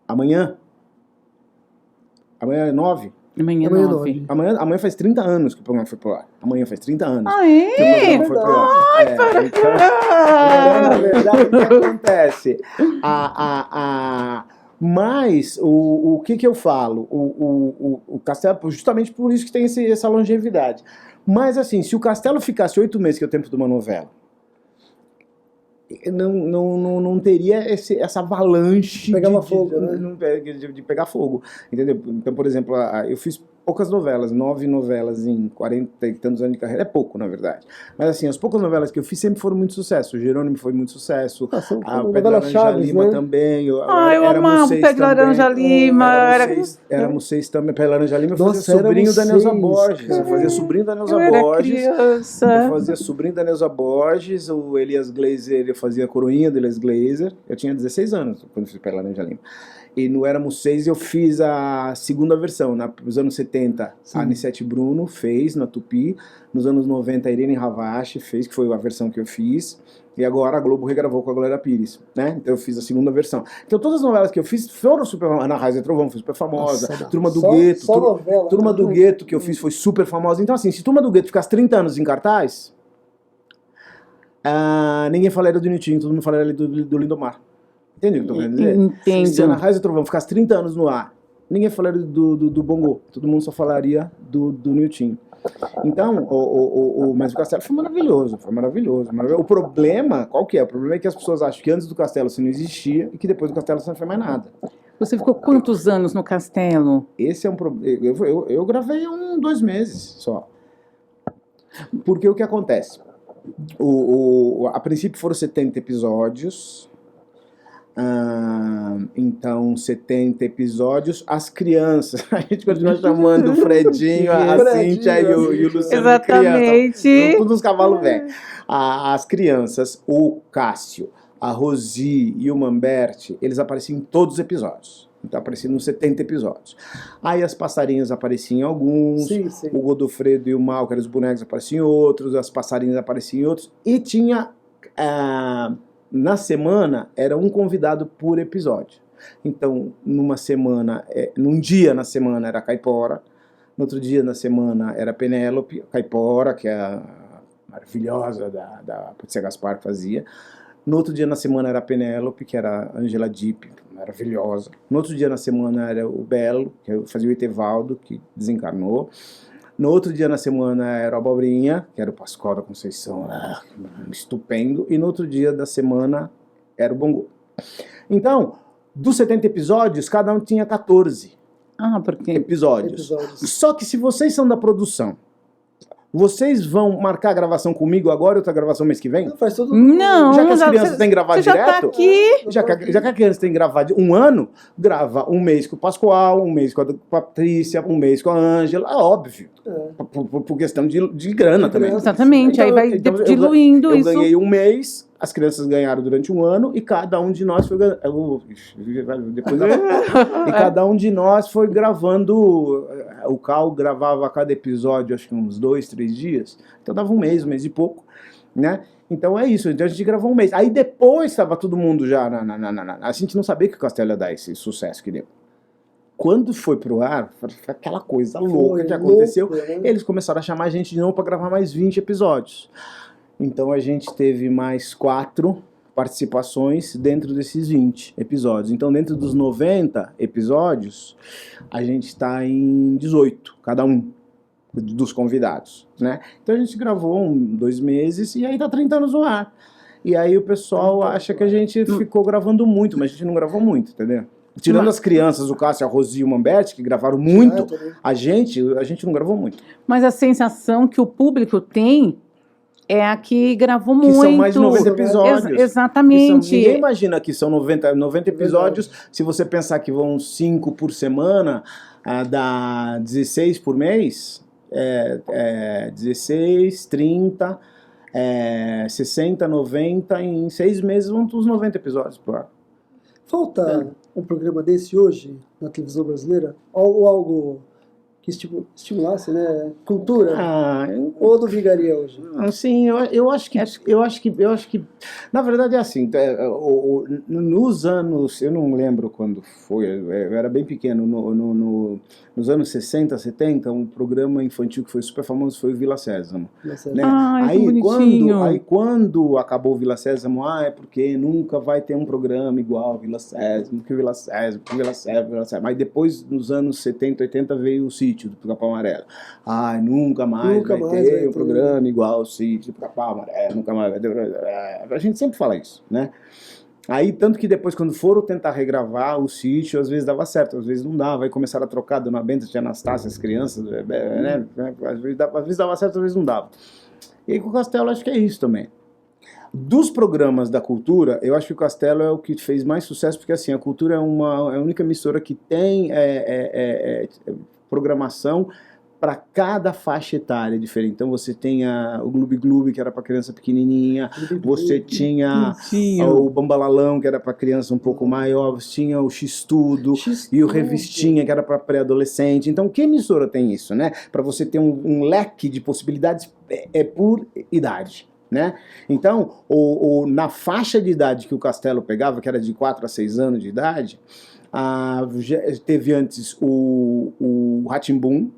amanhã é 9. Amanhã Amanhã 9. Amanhã faz 30 anos que o programa foi pro ar. Amanhã faz 30 anos Ah, que o é? programa foi pro ar. Então, na verdade, o que acontece? Mas o que eu falo? O Castelo, justamente por isso que tem essa longevidade. Mas assim, se o Castelo ficasse 8 meses, que é o tempo de uma novela, não teria essa avalanche Pegava fogo, né? de pegar fogo, entendeu? Então, por exemplo, eu fiz poucas novelas, 9 novelas em 40 e tantos anos de carreira, é pouco, na verdade. Mas assim, as poucas novelas que eu fiz sempre foram muito sucesso. O Jerônimo foi muito sucesso, a Pé de Laranja Chaves, Lima né? também. Eu amava o Pé de também. Laranja Lima. Éramos 6 também. Pé de Laranja Lima, eu Nossa, fazia sobrinho da Neuza 6, Borges. cara. Eu fazia sobrinho da Neuza Eu era Borges. criança. Eu fazia sobrinho da Neuza Borges, o Elias Glazer, eu fazia a coroinha do Elias Glazer. Eu tinha 16 anos quando fiz Pé de Laranja Lima. E no Éramos 6 eu fiz a segunda versão. Nos anos 70, a Anissete Bruno fez na Tupi. Nos anos 90, a Irene Ravache fez, que foi a versão que eu fiz. E agora a Globo regravou com a Glória Pires, né? Então eu fiz a segunda versão. Então todas as novelas que eu fiz foram super famosas. Ana Raiz e Trovão foi super famosa. Nossa, Turma do só Gueto. novela, Turma do Gueto que eu fiz foi super famosa. Então assim, se Turma do Gueto ficasse 30 anos em cartaz, ninguém falaria do Niltinho, todo mundo falaria do Lindomar. Entende o que eu tô querendo dizer? Entendo. Se Ana Raiz e Trovão ficasse 30 anos no ar, ninguém falaria do Bongo. Todo mundo só falaria do Niltinho. Então, mas o Castelo foi maravilhoso, O problema, qual que é? O problema é que as pessoas acham que antes do Castelo você não existia e que depois do Castelo você não foi mais nada. Você ficou quantos anos no Castelo? Esse é um problema. Eu gravei 2 meses só. Porque o que acontece? A princípio foram 70 episódios. Então, 70 episódios. As crianças, a gente continua chamando o Fredinho, a Cíntia e o Luciano. Exatamente. De criança, todos os cavalos velhos. As crianças, o Cássio, a Rosi e o Mamberti, eles apareciam em todos os episódios. Então apareciam nos 70 episódios. Aí as passarinhas apareciam em alguns, Sim. o Godofredo e o Mal, que eram os bonecos, apareciam em outros, as passarinhas apareciam em outros, e tinha... na semana, era um convidado por episódio. Então, num dia na semana era a Caipora, no outro dia na semana era a Penélope, a Caipora, que é a maravilhosa da Patrícia Gaspar que fazia. No outro dia na semana era a Penélope, que era a Angela Dipp, maravilhosa. No outro dia na semana era o Belo, que fazia o Etevaldo, que desencarnou. No outro dia na semana era o Abobrinha, que era o Pascoal da Conceição, estupendo. E no outro dia da semana era o Bongo. Então, dos 70 episódios, cada um tinha 14 episódios. Só que se vocês são da produção, vocês vão marcar a gravação comigo agora e outra gravação mês que vem? Não, faz tudo. Não, Já que as crianças têm que gravar você direto? já tá aqui. Já que a criança tem que gravar um ano, grava um mês com o Pascoal, um mês com a Patrícia, um mês com a Ângela, óbvio. Por questão de grana também. Exatamente, aí vai diluindo eu isso. Eu ganhei um mês, as crianças ganharam durante um ano e cada um de nós foi e cada um de nós foi gravando. O Cal gravava cada episódio, acho que uns 2, 3 dias. Então dava um mês e pouco, né? Então é isso, então a gente gravou um mês. Aí depois estava todo mundo já a gente não sabia que o Castelo ia dar esse sucesso que deu. Quando foi pro ar, foi aquela coisa louca que aconteceu. Né? Eles começaram a chamar a gente de novo para gravar mais 20 episódios. Então a gente teve mais 4 participações dentro desses 20 episódios. Então dentro dos 90 episódios, a gente está em 18, cada um dos convidados, né? Então a gente gravou 2 meses e aí tá 30 anos no ar. E aí o pessoal acha que a gente ficou gravando muito, mas a gente não gravou muito, entendeu? Tirando as crianças, o Cássio, a Rosi e o Mamberti, que gravaram muito, a gente não gravou muito. Mas a sensação que o público tem é a que gravou muito. Que são mais de 90 episódios. Exatamente. Ninguém imagina que são 90 episódios. Se você pensar que vão 5 por semana, dá 16 por mês. 16, 30, 60, 90. Em 6 meses vão os 90 episódios pro ar. Falta um programa desse hoje na televisão brasileira? Ou algo que estimulasse, né? Cultura. Ah, Ou duvigaria hoje? assim, eu acho que, na verdade é assim, nos anos, eu não lembro quando foi, eu era bem pequeno, nos anos 60, 70, um programa infantil que foi super famoso foi o Vila Sésamo, né? Ai, que Aí bonitinho. quando acabou o Vila Sésamo, é porque nunca vai ter um programa igual ao Vila Sésamo, que o Vila Sésamo, que o Vila Sésamo, Vila Sésamo. Aí depois, nos anos 70, 80, veio o Sítio do Pica-Pau Amarelo. Ai, nunca mais vai ter um programa igual ao Sítio do Pica-Pau Amarelo, nunca mais vai ter. A gente sempre fala isso, né? Aí, tanto que depois, quando foram tentar regravar o Sítio, às vezes dava certo, às vezes não dava. Aí começaram a trocar, Dona Benta, Tia Anastácia, as crianças, né? Às vezes dava certo, às vezes não dava. E aí com o Castelo, acho que é isso também. Dos programas da Cultura, eu acho que o Castelo é o que fez mais sucesso, porque assim, a Cultura é a única emissora que tem programação para cada faixa etária diferente. Então você tem o Gloob Gloob, que era para criança pequenininha, você tinha o Bambalalão, que era para criança um pouco maior, você tinha o X-Tudo e o Revistinha, que era para pré-adolescente. Então, que emissora tem isso, né? Para você ter um leque de possibilidades por idade. Né? Então, na faixa de idade que o Castelo pegava, que era de 4 a 6 anos de idade, teve antes o Rá-Tim-Bum,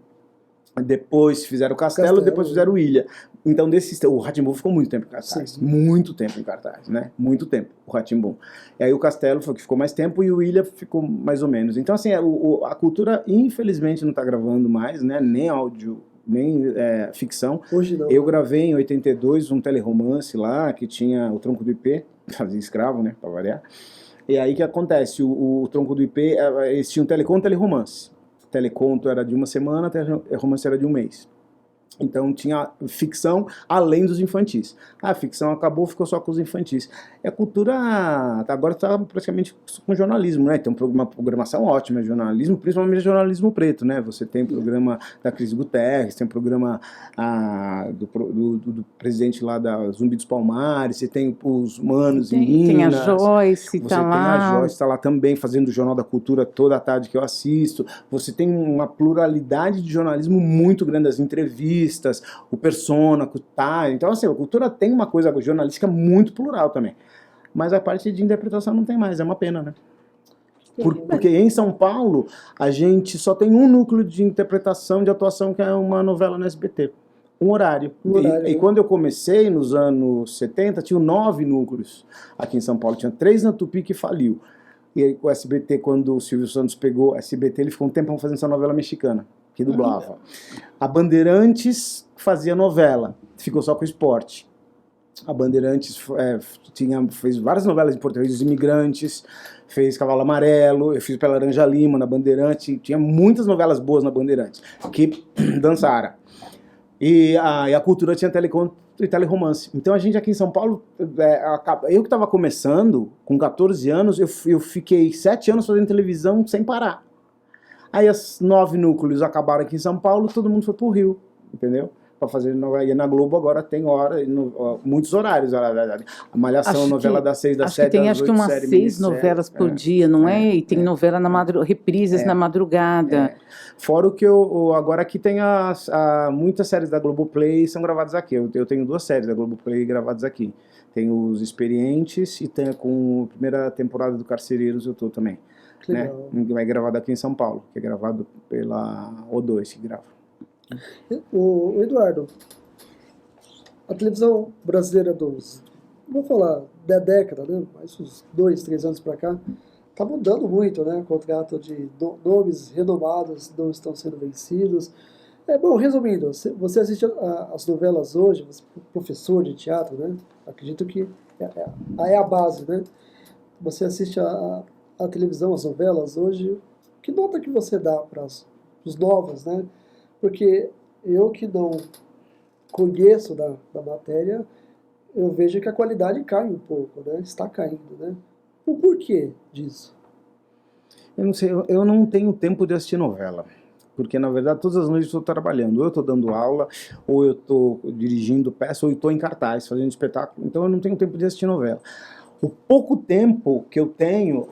depois fizeram o Castelo, depois fizeram o Ilha. Então, o Rá-Tim-Bum ficou muito tempo em cartaz. Sim. Muito tempo em cartaz, né? Muito tempo, o Rá-Tim-Bum. E aí o Castelo foi o que ficou mais tempo e o Ilha ficou mais ou menos. Então, assim, a Cultura, infelizmente, não está gravando mais, né? Nem áudio, nem ficção. Hoje não. Eu gravei em 82 um teleromance lá, que tinha o Tronco do IP, fazia escravo, né? Pra variar. E aí o que acontece? O Tronco do IP, eles tinham teleconto e teleromance. Teleconto era de uma semana, romance era de um mês. Então tinha ficção além dos infantis. A ficção acabou, ficou só com os infantis. E a Cultura agora está praticamente com jornalismo, né? Tem uma programação ótima de jornalismo, principalmente jornalismo preto, né? Você tem o programa da Cris Guterres, tem o programa do presidente lá da Zumbi dos Palmares, você tem os Manos e Minas. Tem a Joyce, você tem a Joyce, tá lá também fazendo o Jornal da Cultura toda a tarde que eu assisto. Você tem uma pluralidade de jornalismo muito grande, as entrevistas, o persona, então assim, a Cultura tem uma coisa jornalística muito plural também, mas a parte de interpretação não tem mais, é uma pena, né? Porque em São Paulo a gente só tem um núcleo de interpretação, de atuação, que é uma novela no SBT, um horário. E quando eu comecei nos anos 70 tinha 9 núcleos aqui em São Paulo, tinha 3 na Tupi que faliu. E aí o SBT, quando o Silvio Santos pegou o SBT, ele ficou um tempão fazendo essa novela mexicana, que dublava. A Bandeirantes fazia novela, ficou só com o esporte. A Bandeirantes fez várias novelas em português, Os Imigrantes, fez Cavalo Amarelo, eu fiz pela Laranja Lima na Bandeirantes, tinha muitas novelas boas na Bandeirantes, que dançaram. E a Cultura tinha teleconto e teleromance. Então a gente aqui em São Paulo, eu que estava começando, com 14 anos, eu fiquei 7 anos fazendo televisão sem parar. Aí os 9 núcleos acabaram aqui em São Paulo, todo mundo foi pro Rio, entendeu? Para fazer novela. E na Globo agora tem muitos horários. A Malhação, novela das 6, das 7, das 8, acho que umas 6 novelas por dia, não é? E tem novela reprises na madrugada. Fora o que agora aqui tem muitas séries da Globoplay são gravadas aqui. Eu tenho 2 séries da Globoplay gravadas aqui. Tem Os Experientes e tem com a primeira temporada do Carcereiros eu tô também. Né? Vai gravado aqui em São Paulo, que é gravado pela O2 que grava. O Eduardo, a televisão brasileira vou falar, da década, né? Mais uns 2, 3 anos para cá, tá mudando muito, né? O contrato de nomes renomados não estão sendo vencidos. Bom, resumindo, você assiste as novelas hoje, você é professor de teatro, né? Acredito que é a base, né? Você assiste a televisão, as novelas hoje, que nota que você dá para os novos, né? Porque eu que não conheço da matéria, eu vejo que a qualidade cai um pouco, né? Está caindo, né? O porquê disso? Eu não sei, eu não tenho tempo de assistir novela. Porque, na verdade, todas as noites eu estou trabalhando. Ou eu estou dando aula, ou eu estou dirigindo peça, ou eu estou em cartaz, fazendo espetáculo. Então eu não tenho tempo de assistir novela. O pouco tempo que eu tenho,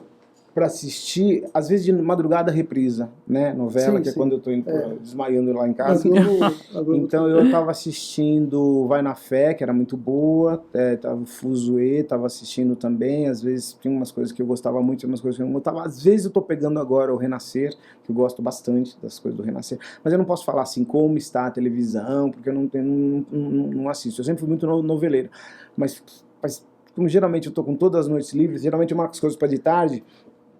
para assistir, às vezes de madrugada reprisa, né? Novela, Sim, que é sim. quando eu tô desmaiando lá em casa. A Globo Então eu tava assistindo Vai na Fé, que era muito boa, tava Fuzue, tava assistindo também, às vezes tinha umas coisas que eu gostava muito, umas coisas que eu não gostava, às vezes eu tô pegando agora o Renascer, que eu gosto bastante das coisas do Renascer, mas eu não posso falar assim como está a televisão, porque eu não assisto, eu sempre fui muito noveleiro, mas como geralmente eu tô com todas as noites livres, geralmente eu marco as coisas para de tarde,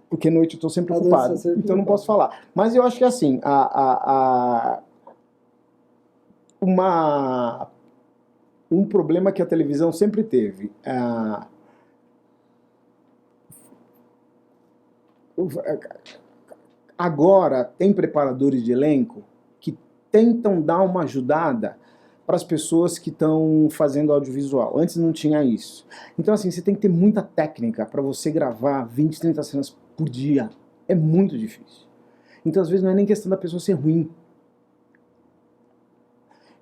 porque à noite eu tô sempre ocupado, então eu não posso falar. Mas eu acho que assim, um problema que a televisão sempre teve. Agora tem preparadores de elenco que tentam dar uma ajudada para as pessoas que estão fazendo audiovisual. Antes não tinha isso. Então assim, você tem que ter muita técnica para você gravar 20, 30 cenas por dia. É muito difícil. Então às vezes não é nem questão da pessoa ser ruim.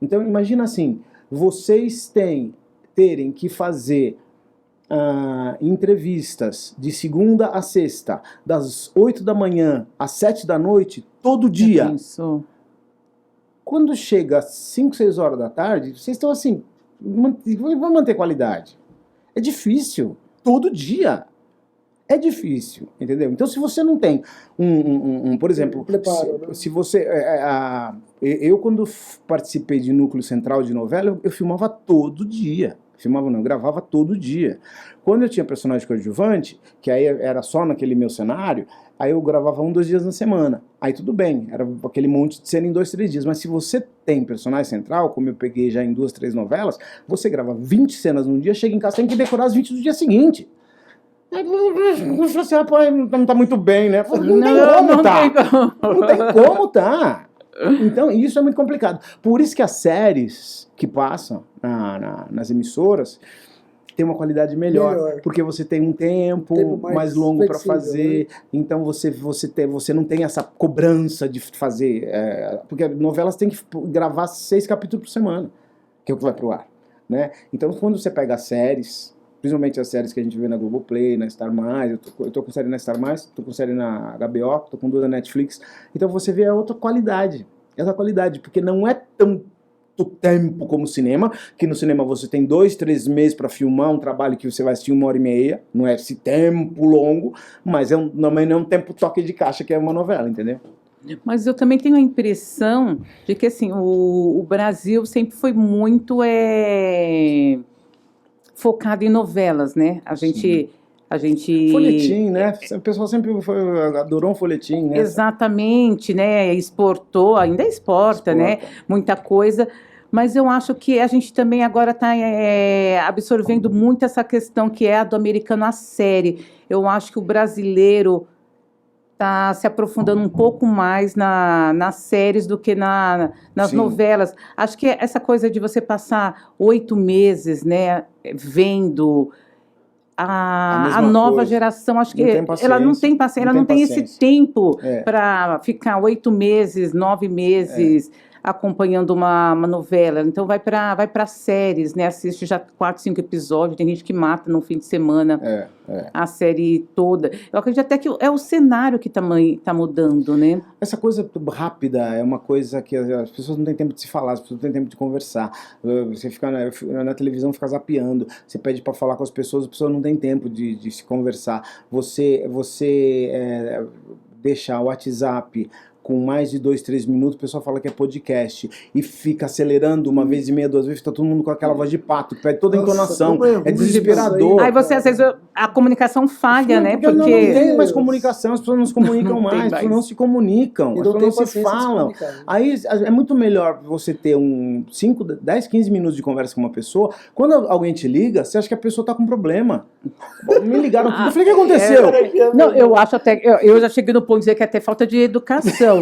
Então imagina assim, vocês terem que fazer entrevistas de segunda a sexta, das 8 da manhã às 7 da noite, todo dia. Isso. Quando chega às 5, 6 horas da tarde, vocês estão assim, vão manter qualidade. É difícil, todo dia. É difícil, entendeu? Então, se você não tem por exemplo, preparo, se você... eu, quando participei de núcleo central de novela, eu filmava todo dia. Filmava não, eu gravava todo dia. Quando eu tinha personagem coadjuvante, que aí era só naquele meu cenário, aí eu gravava 1, 2 dias na semana. Aí tudo bem, era aquele monte de cena em 2, 3 dias. Mas se você tem personagem central, como eu peguei já em 2, 3 novelas, você grava 20 cenas num dia, chega em casa, tem que decorar as 20 do dia seguinte. Você não tá muito bem, né? Não tem como tá. Então, isso é muito complicado. Por isso que as séries que passam nas emissoras tem uma qualidade melhor, porque você tem um tempo mais longo para fazer, né? Então você não tem essa cobrança de fazer, porque novelas tem que gravar 6 capítulos por semana, que é o que vai pro ar, né? Então quando você pega as séries, principalmente as séries que a gente vê na Globoplay, na Star+, eu tô com série na Star+, tô com série na HBO, tô com 2 na Netflix, então você vê a outra qualidade, porque não é tanto tempo como cinema, que no cinema você tem 2, 3 meses para filmar um trabalho que você vai assistir 1h30, não é esse tempo longo, mas também não é um tempo toque de caixa que é uma novela, entendeu? Mas eu também tenho a impressão de que assim, o Brasil sempre foi muito focado em novelas, né? A gente... Folhetim, né? O pessoal sempre adorou um folhetim, né? Exatamente, né? Exportou, ainda exporta, né? Muita coisa. Mas eu acho que a gente também agora está absorvendo muito essa questão que é a do americano à série. Eu acho que o brasileiro está se aprofundando um pouco mais nas séries do que nas novelas. Acho que essa coisa de você passar 8 meses, né, vendo a nova geração, acho que ela não tem paciência, ela não tem esse tempo para ficar 8 meses, 9 meses acompanhando uma novela. Então vai para séries, né? Assiste já 4, 5 episódios, tem gente que mata no fim de semana a série toda. Eu acredito até que é o cenário que tá mudando, né? Essa coisa rápida é uma coisa que as pessoas não têm tempo de se falar, as pessoas não têm tempo de conversar. Você fica na televisão, fica zapeando, você pede para falar com as pessoas não têm tempo de se conversar. Você deixar o WhatsApp com mais de 2, 3 minutos, o pessoal fala que é podcast, e fica acelerando 1 vez e meia, 2 vezes, fica todo mundo com aquela voz de pato, que perde toda a entonação, é desesperador. Aí você, às vezes, a comunicação falha, né? Porque não tem mais comunicação, as pessoas não se comunicam mais, as pessoas não se comunicam, as pessoas não se falam. Aí é muito melhor você ter 5, 10, 15 minutos de conversa com uma pessoa, quando alguém te liga, você acha que a pessoa tá com problema. Me ligaram, eu falei, o que aconteceu? Não, eu acho até, eu já cheguei no ponto de dizer que até falta de educação.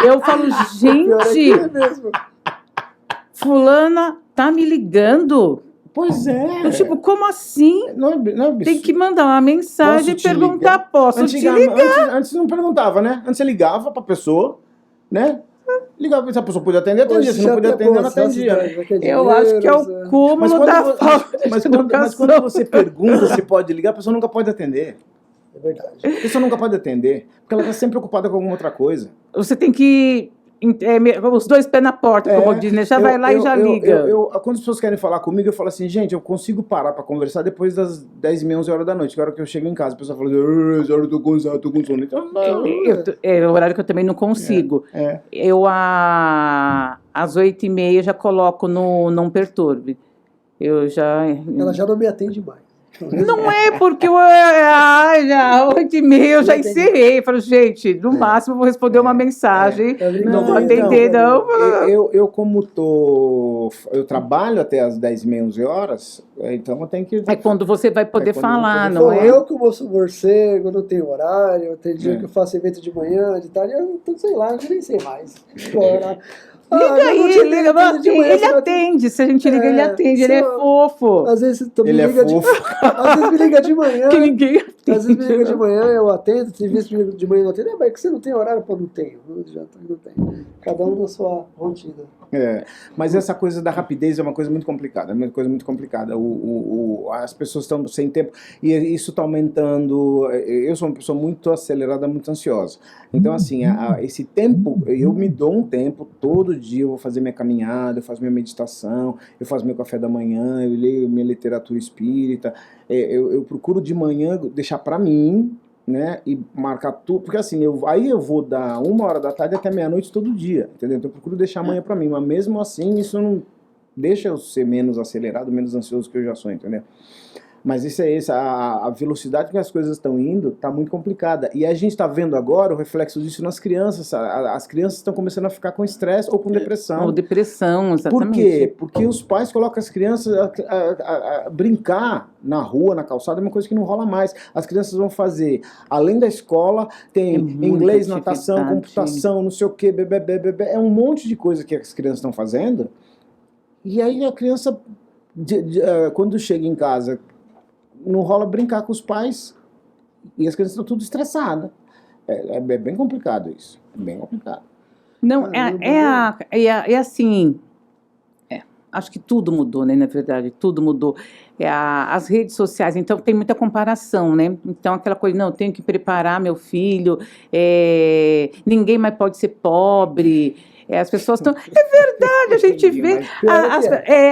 Eu falo, gente, fulana tá me ligando. Pois é. Tipo, como assim? Não é tem que mandar uma mensagem e perguntar, posso te ligar? Antes não perguntava, né? Antes você ligava pra pessoa, né? Ligava, se a pessoa podia atender, atendia. Se não podia atender, não atendia. Eu acho que é o cúmulo da falta de educação. Mas quando você pergunta se pode ligar, a pessoa nunca pode atender. É verdade. A pessoa nunca pode atender, porque ela está sempre preocupada com alguma outra coisa. Você tem que... os dois pés na porta, como diz, né? Já vai lá e já liga. Quando as pessoas querem falar comigo, eu falo assim, gente, eu consigo parar para conversar depois das 10h30, 11 horas da noite, que é a hora que eu chego em casa. A pessoa fala, essa hora eu tô com sono. Então, É o horário que eu também não consigo. Eu, às 8h30, já coloco no Não Perturbe. Ela já não me atende mais. Não é porque já 8h30 eu já encerrei. Eu falo, gente, no máximo eu vou responder uma mensagem. Não vou atender, não. Eu como eu trabalho até as 10h30, 11 horas, então eu tenho que... É quando você vai poder falar, não Então, é? eu que sou morcego, não tenho horário, tem dia que eu faço evento de manhã, de tarde, eu sei lá, eu nem sei mais. Liga aí, ele atende. Se a gente liga, ele atende. Ele é fofo. Às vezes ele é fofo. Às vezes me liga de manhã. Que ninguém atende. Às vezes me liga de manhã, eu atendo. Se vezes me liga de manhã, eu não atendo. Mas é que você não tem horário? Pô, não tenho. Já não tenho. Cada um na sua rotina. Mas essa coisa da rapidez é uma coisa muito complicada. É uma coisa muito complicada. As pessoas estão sem tempo. E isso está aumentando. Eu sou uma pessoa muito acelerada, muito ansiosa. Então, assim, esse tempo, eu me dou um tempo todo dia, eu vou fazer minha caminhada, eu faço minha meditação, eu faço meu café da manhã, eu leio minha literatura espírita, eu procuro de manhã deixar para mim, né, e marcar tudo, porque assim, aí eu vou dar 1h da tarde até meia-noite todo dia, entendeu? Então eu procuro deixar amanhã para mim, mas mesmo assim isso não deixa eu ser menos acelerado, menos ansioso que eu já sou, entendeu? Mas a velocidade que as coisas estão indo está muito complicada. E a gente está vendo agora o reflexo disso nas crianças. As crianças estão começando a ficar com estresse ou com depressão. Ou depressão, exatamente. Por quê? Porque os pais colocam as crianças a brincar na rua, na calçada, é uma coisa que não rola mais. As crianças vão fazer, além da escola, tem inglês, natação, computação, não sei o quê, é um monte de coisa que as crianças estão fazendo. E aí a criança, quando chega em casa, não rola brincar com os pais e as crianças estão tudo estressadas. É bem complicado isso. Bem complicado. Não, é assim... acho que tudo mudou, né? Na verdade, tudo mudou. As redes sociais, então, tem muita comparação, né? Então, aquela coisa, não, eu tenho que preparar meu filho, ninguém mais pode ser pobre... As pessoas estão... É verdade, a gente vê...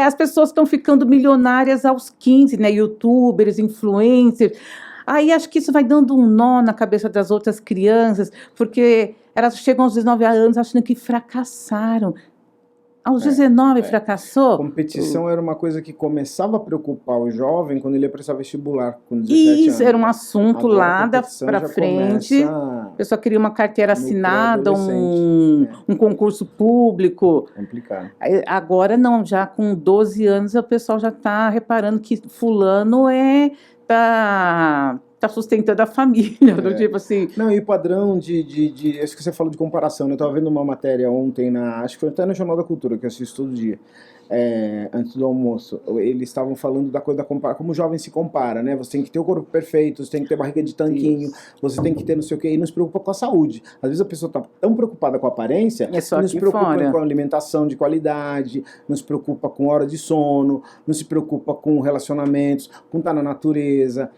as pessoas estão ficando milionárias aos 15, né? Youtubers, influencers. Aí acho que isso vai dando um nó na cabeça das outras crianças, porque elas chegam aos 19 anos achando que fracassaram. Aos 19 fracassou? Competição era uma coisa que começava a preocupar o jovem quando ele ia prestar vestibular, com 17 Isso, anos. era um assunto lá para frente. A pessoa queria uma carteira assinada, um concurso público. Complicado. Agora não, já com 12 anos o pessoal já está reparando que fulano tá sustentando a família, tipo assim. Não, e o padrão isso que você falou de comparação, né? Eu estava vendo uma matéria ontem, acho que foi até no Jornal da Cultura, que eu assisto todo dia, antes do almoço. Eles estavam falando da coisa da comparação, como o jovem se compara, né? Você tem que ter o corpo perfeito, você tem que ter barriga de tanquinho, você tem que ter não sei o quê, e não se preocupa com a saúde. Às vezes a pessoa está tão preocupada com a aparência, não se preocupa com a alimentação de qualidade, não se preocupa com hora de sono, não se preocupa com relacionamentos, com estar na natureza,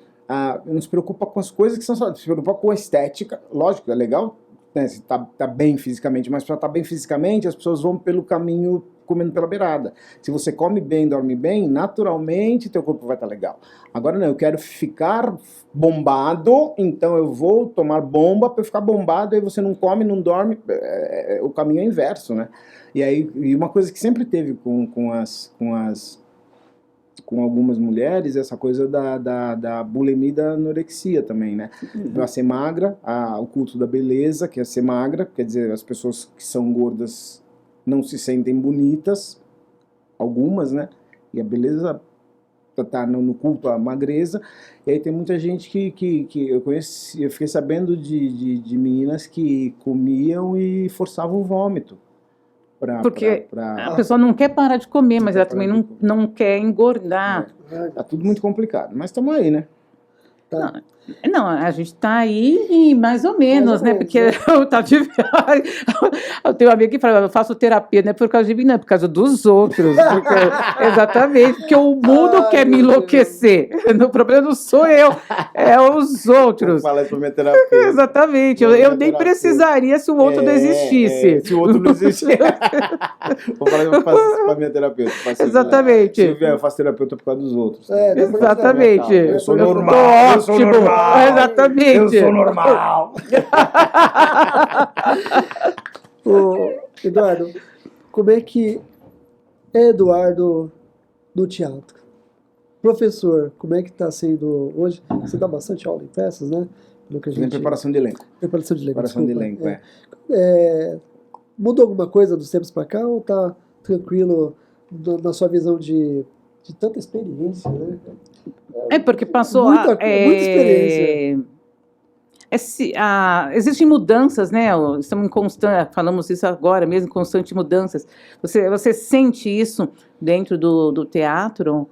não se preocupa com as coisas que são só, se preocupa com a estética. Lógico, é legal, né, se tá bem fisicamente, mas para estar bem fisicamente as pessoas vão pelo caminho comendo pela beirada. Se você come bem, dorme bem, naturalmente teu corpo vai estar legal. Agora não, eu quero ficar bombado, então eu vou tomar bomba para ficar bombado, aí você não come, não dorme, o caminho é inverso, né? E uma coisa que sempre teve com algumas mulheres, essa coisa da bulimia e da anorexia também, né? Pra ser magra, o culto da beleza, que é ser magra, quer dizer, as pessoas que são gordas não se sentem bonitas, algumas, né? E a beleza tá no culto à magreza, e aí tem muita gente que eu conheci, eu fiquei sabendo de meninas que comiam e forçavam o vômito. Porque a pessoa não quer parar de comer, mas ela também não quer engordar. Tá tudo muito complicado, mas estamos aí, né? Tá. Não, a gente está aí mais ou menos, Mais ou né? menos, Porque né? eu tenho um amigo que fala, eu faço terapia, não é por causa de mim, não, é por causa dos outros. Exatamente, porque o mundo Ai, quer me meu enlouquecer. O problema não sou eu, é os Vou outros. falar isso pra minha terapeuta. Exatamente, Vou eu minha nem terapeuta. precisaria se o outro não existisse. Se o outro não existir. Vou falar isso pra minha terapeuta. Pra Silvia. Exatamente. Silvia, eu faço terapeuta por causa dos outros. Tá? É, não é por causa da minha. Exatamente. Eu sou Eu tô normal. Eu sou ótimo. normal. Exatamente. Eu sou normal. Ô, Eduardo, como é que é Eduardo no teatro? Professor, como é que está sendo hoje? Você dá bastante aula em peças, né? Pelo que a Tem gente... preparação de elenco. Preparação de elenco, Preparação de desculpa. elenco, Mudou alguma coisa dos tempos para cá ou tá tranquilo na sua visão de tanta experiência, né? É porque passou Muita experiência. Existem mudanças, né? Estamos em constante, falamos isso agora mesmo, constantes mudanças. Você sente isso dentro do teatro?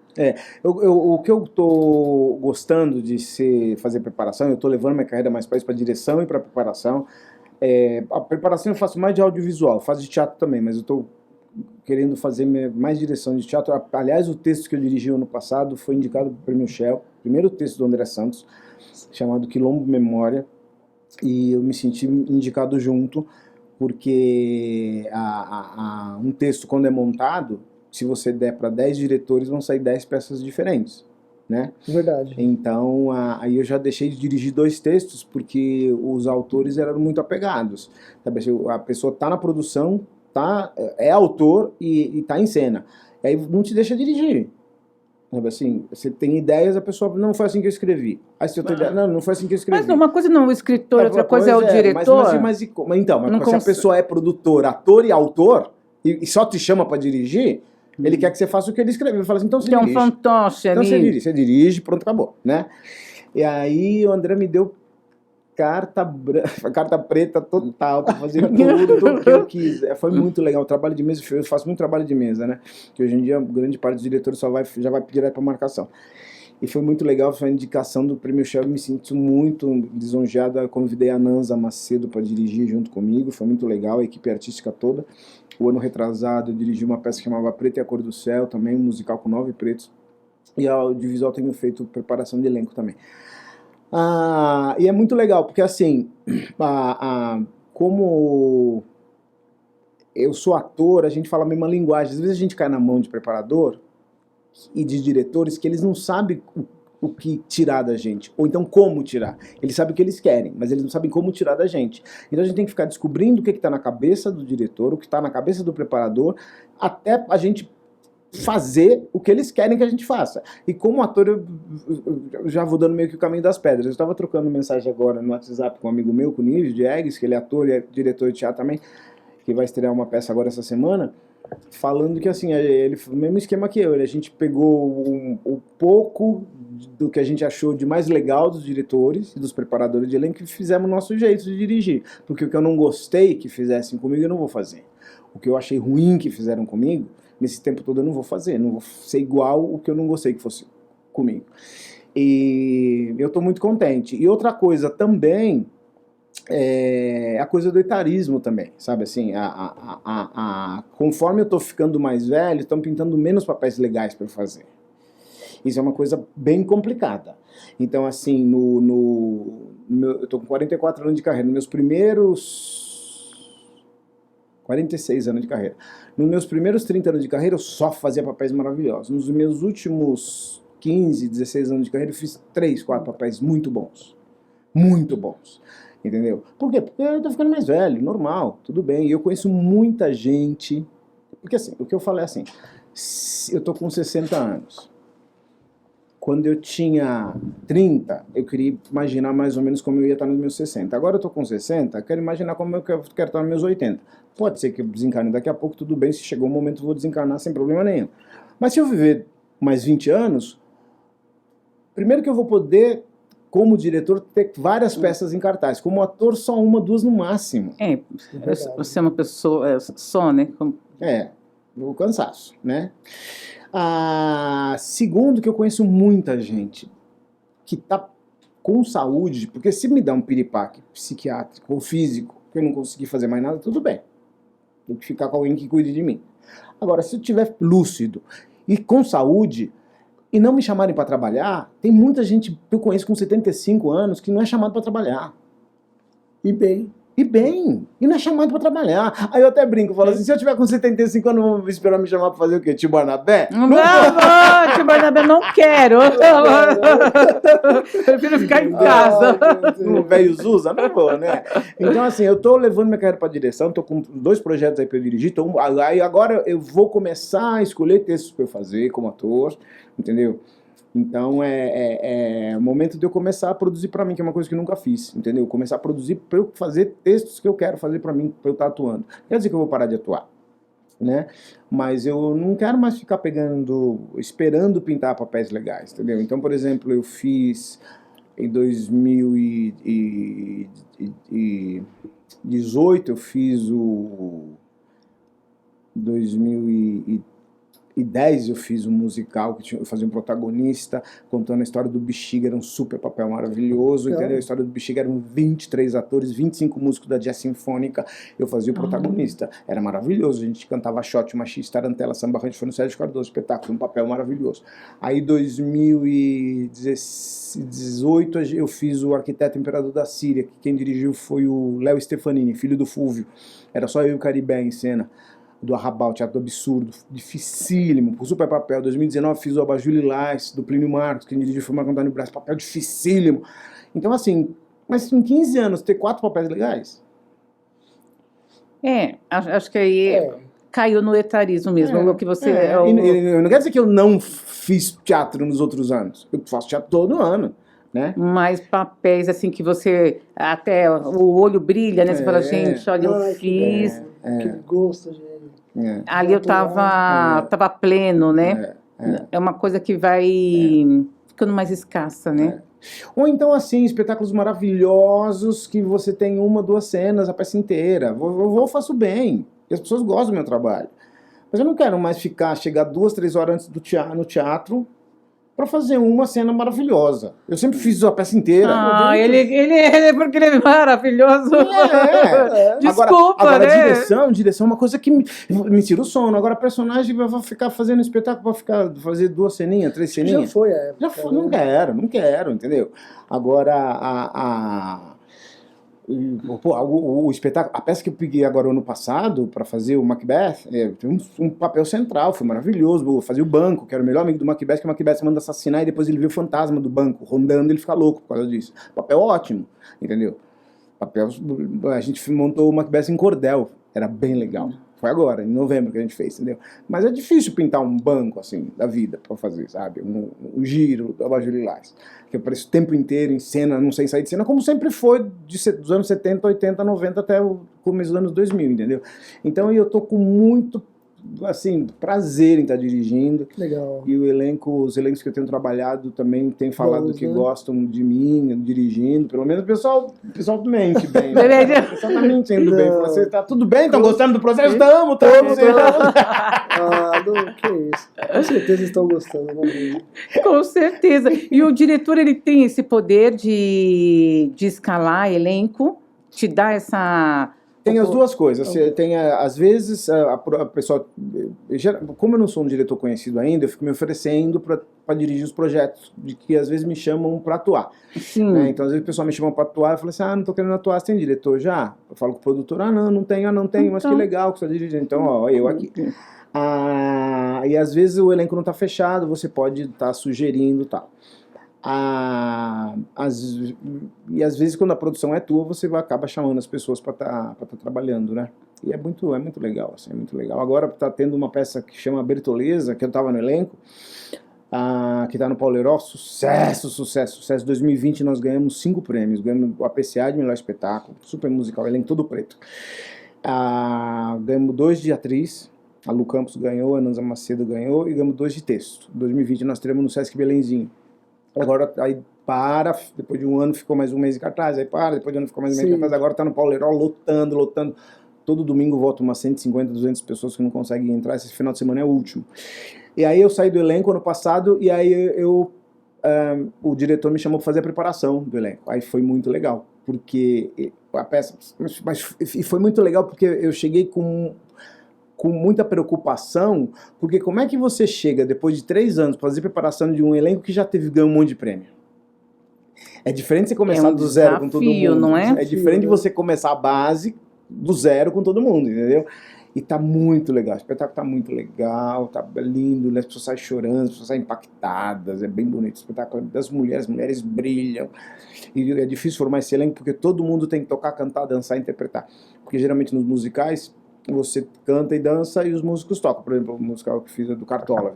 O que eu estou gostando de fazer preparação, eu estou levando minha carreira mais para direção e para preparação. A preparação eu faço mais de audiovisual, faço de teatro também, mas eu estou querendo fazer mais direção de teatro. Aliás, o texto que eu dirigi ano passado foi indicado para o Prêmio Shell, primeiro texto do André Santos, chamado Quilombo Memória, e eu me senti indicado junto, porque um texto, quando é montado, se você der para 10 diretores, vão sair 10 peças diferentes, né? Verdade. Então, aí eu já deixei de dirigir 2 textos, porque os autores eram muito apegados. Sabe? A pessoa está na produção, é autor e está em cena. Aí não te deixa dirigir. Sabe assim, você tem ideias, a pessoa, não foi assim que eu escrevi. Aí se eu tenho ideia, não foi assim que eu escrevi. Mas uma coisa não é o escritor, outra coisa é o diretor. Mas se a pessoa é produtor, ator e autor, e só te chama para dirigir, ele quer que você faça o que ele escreveu. Ele fala assim, então você dirige. Tem um fantoche Então ali. você dirige, pronto, acabou, né? E aí o André me deu carta preta total para fazer tudo o que eu quis. Foi muito legal. O trabalho de mesa, eu faço muito trabalho de mesa, né? Que hoje em dia, grande parte dos diretores já vai direto para marcação. E foi muito legal, foi a indicação do Prêmio Shell, eu me sinto muito lisonjeado. Eu convidei a Nanza Macedo para dirigir junto comigo, foi muito legal, a equipe artística toda. O ano retrasado eu dirigi uma peça que chamava Preta e a Cor do Céu, também um musical com 9 pretos. E a audiovisual tenho feito preparação de elenco também. E é muito legal, porque assim, como eu sou ator, a gente fala a mesma linguagem. Às vezes a gente cai na mão de preparador e de diretores que eles não sabem o que tirar da gente, ou então como tirar. Eles sabem o que eles querem, mas eles não sabem como tirar da gente. Então a gente tem que ficar descobrindo o que está na cabeça do diretor, o que está na cabeça do preparador, até a gente fazer o que eles querem que a gente faça. E como ator, eu já vou dando meio que o caminho das pedras. Eu estava trocando mensagem agora no WhatsApp com um amigo meu, com o Nível Diegues, que ele é ator e é diretor de teatro também, que vai estrear uma peça agora essa semana, falando que assim, ele o mesmo esquema que eu, a gente pegou um pouco do que a gente achou de mais legal dos diretores e dos preparadores de elenco e fizemos o nosso jeito de dirigir. Porque o que eu não gostei que fizessem comigo, eu não vou fazer. O que eu achei ruim que fizeram comigo, nesse tempo todo eu não vou fazer, não vou ser igual o que eu não gostei que fosse comigo. E eu estou muito contente. E outra coisa também é a coisa do etarismo também, sabe assim, conforme eu estou ficando mais velho, estão pintando menos papéis legais para eu fazer. Isso é uma coisa bem complicada. Então assim, eu estou com 44 anos de carreira, nos meus primeiros 46 anos de carreira. Nos meus primeiros 30 anos de carreira, eu só fazia papéis maravilhosos. Nos meus últimos 15, 16 anos de carreira, eu fiz 3, 4 papéis muito bons. Muito bons. Entendeu? Por quê? Porque eu tô ficando mais velho, normal, tudo bem. E eu conheço muita gente... Porque assim, o que eu falo é assim, eu tô com 60 anos. Quando eu tinha 30, eu queria imaginar mais ou menos como eu ia estar nos meus 60. Agora eu tô com 60, quero imaginar como eu quero estar nos meus 80. Pode ser que eu desencarne daqui a pouco, tudo bem, se chegou o momento eu vou desencarnar sem problema nenhum. Mas se eu viver mais 20 anos, primeiro que eu vou poder, como diretor, ter várias peças em cartaz. Como ator, só 1, 2 no máximo. Você é uma pessoa só, né? O cansaço, né? Segundo, que eu conheço muita gente que está com saúde, porque se me dá um piripaque psiquiátrico ou físico, que eu não conseguir fazer mais nada, tudo bem. Tem que ficar com alguém que cuide de mim. Agora, se eu estiver lúcido e com saúde, e não me chamarem para trabalhar, tem muita gente que eu conheço com 75 anos que não é chamado para trabalhar. E bem. E não é chamado para trabalhar. Aí eu até brinco, falo assim, se eu tiver com 75 anos, vão esperar me chamar para fazer o quê? Tio Barnabé? Não, tio Barnabé, não quero. Prefiro ficar em casa. Um velho Zusa? Não vou, né? Então, assim, eu tô levando minha carreira pra direção, tô com 2 projetos aí pra eu dirigir, aí agora eu vou começar a escolher textos pra eu fazer como ator, entendeu? Então é o momento de eu começar a produzir pra mim, que é uma coisa que eu nunca fiz, entendeu? Começar a produzir pra eu fazer textos que eu quero fazer pra mim, pra eu estar atuando. Quer dizer que eu vou parar de atuar, né? Mas eu não quero mais ficar esperando pintar papéis legais, entendeu? Então, por exemplo, eu fiz em 2018, eu fiz o 2010 eu fiz um musical que eu fazia um protagonista contando a história do Bexiga, era um super papel maravilhoso, entendeu? A história do Bexiga eram 23 atores, 25 músicos da Jazz Sinfônica, eu fazia o protagonista, era maravilhoso, a gente cantava shot, machista, tarantela, samba, rancho, foi no Sérgio Cardoso, espetáculo, um papel maravilhoso. Aí 2018 eu fiz o Arquiteto Imperador da Síria, que quem dirigiu foi o Léo Stefanini, filho do Fúvio, era só eu e o Caribé em cena. Do Arrabal, Teatro do Absurdo, dificílimo, por super papel. 2019 fiz o Abajur Lilás, do Plínio Marcos, que dirigiu foi Marco Antônio Brás, papel dificílimo. Então, assim, mas em 15 anos ter 4 papéis legais? Acho que aí caiu no etarismo mesmo, o que você... Não quer dizer que eu não fiz teatro nos outros anos, eu faço teatro todo ano. Né? Mais papéis assim que você até o olho brilha, né? Você fala, gente, olha, eu fiz. Que gosto, gente. Ali eu tava pleno, né? É uma coisa que vai ficando mais escassa, né? Ou então, assim, espetáculos maravilhosos que você tem 1, 2 cenas, a peça inteira. Eu faço bem. E as pessoas gostam do meu trabalho. Mas eu não quero mais chegar 2, 3 horas antes no teatro para fazer uma cena maravilhosa. Eu sempre fiz a peça inteira. Porque ele é maravilhoso. Desculpa, agora, né? Direção é uma coisa que me tira o sono. Agora, personagem vai ficar fazendo espetáculo para fazer 2 ceninhas, 3 ceninhas. Já foi a época. Já foi, não quero, entendeu? Agora, o espetáculo, a peça que eu peguei agora ano passado para fazer o Macbeth, tem um papel central, foi maravilhoso. Eu fazia o banco, que era o melhor amigo do Macbeth, que o Macbeth manda assassinar e depois ele vê o fantasma do banco rondando e ele fica louco por causa disso. Papel ótimo, entendeu? A gente montou o Macbeth em cordel, era bem legal. Foi agora, em novembro que a gente fez, entendeu? Mas é difícil pintar um banco, assim, da vida pra fazer, sabe? Um giro do Abajur Lilás. Que eu apareço o tempo inteiro em cena, não sei sair de cena, como sempre foi dos anos 70, 80, 90 até o começo dos anos 2000, entendeu? Então eu tô com muito, assim, prazer em estar dirigindo. Que legal. E os elencos que eu tenho trabalhado também têm falado que gostam de mim, dirigindo. Pelo menos o pessoal mente bem. Né? O pessoal tá mentindo bem. Você tá tudo bem? Estão gostando do processo? Estamos. Que isso. Com certeza estão gostando, né? Com certeza. E o diretor, ele tem esse poder de escalar elenco, te dar essa... Tem as duas coisas. Tem, às vezes, a pessoa... Como eu não sou um diretor conhecido ainda, eu fico me oferecendo para dirigir os projetos, de que às vezes me chamam para atuar. Sim. Né? Então, às vezes, o pessoal me chama para atuar, eu falo assim, não tô querendo atuar, você tem diretor já? Eu falo com o produtor, não tenho, mas que legal que você está dirigindo. Então, eu aqui. E às vezes o elenco não está fechado, você pode estar sugerindo e tal. E às vezes quando a produção é tua, você acaba chamando as pessoas para tá trabalhando, né? E é muito legal, assim, é muito legal. Agora tá tendo uma peça que chama Bertoleza, que eu tava no elenco, que tá no Pauleiró, sucesso. 2020 nós ganhamos 5 prêmios, ganhamos o APCA de melhor espetáculo, super musical, elenco todo preto. Ganhamos 2 de atriz, a Lu Campos ganhou, a Nanza Macedo ganhou, e ganhamos 2 de texto. 2020 nós teremos no Sesc Belenzinho. Agora, depois de um ano ficou mais um mês em cartaz, depois de um ano ficou mais um mês em cartaz, agora tá no Pauleiró lotando. Todo domingo volta umas 150, 200 pessoas que não conseguem entrar, esse final de semana é o último. E aí eu saí do elenco ano passado, e aí eu o diretor me chamou para fazer a preparação do elenco. Aí foi muito legal, porque a peça... E foi muito legal porque eu cheguei com muita preocupação, porque como é que você chega, depois de 3 anos, para fazer preparação de um elenco que já ganhou um monte de prêmio? É diferente você começar do zero com todo mundo. Não é? É diferente de você começar a base do zero com todo mundo, entendeu? E tá muito legal, o espetáculo tá muito legal, tá lindo, né? As pessoas saem chorando, as pessoas saem impactadas, é bem bonito. O espetáculo das mulheres, as mulheres brilham. E é difícil formar esse elenco porque todo mundo tem que tocar, cantar, dançar e interpretar. Porque geralmente nos musicais você canta e dança e os músicos tocam. Por exemplo, o musical que fiz é do Cartola,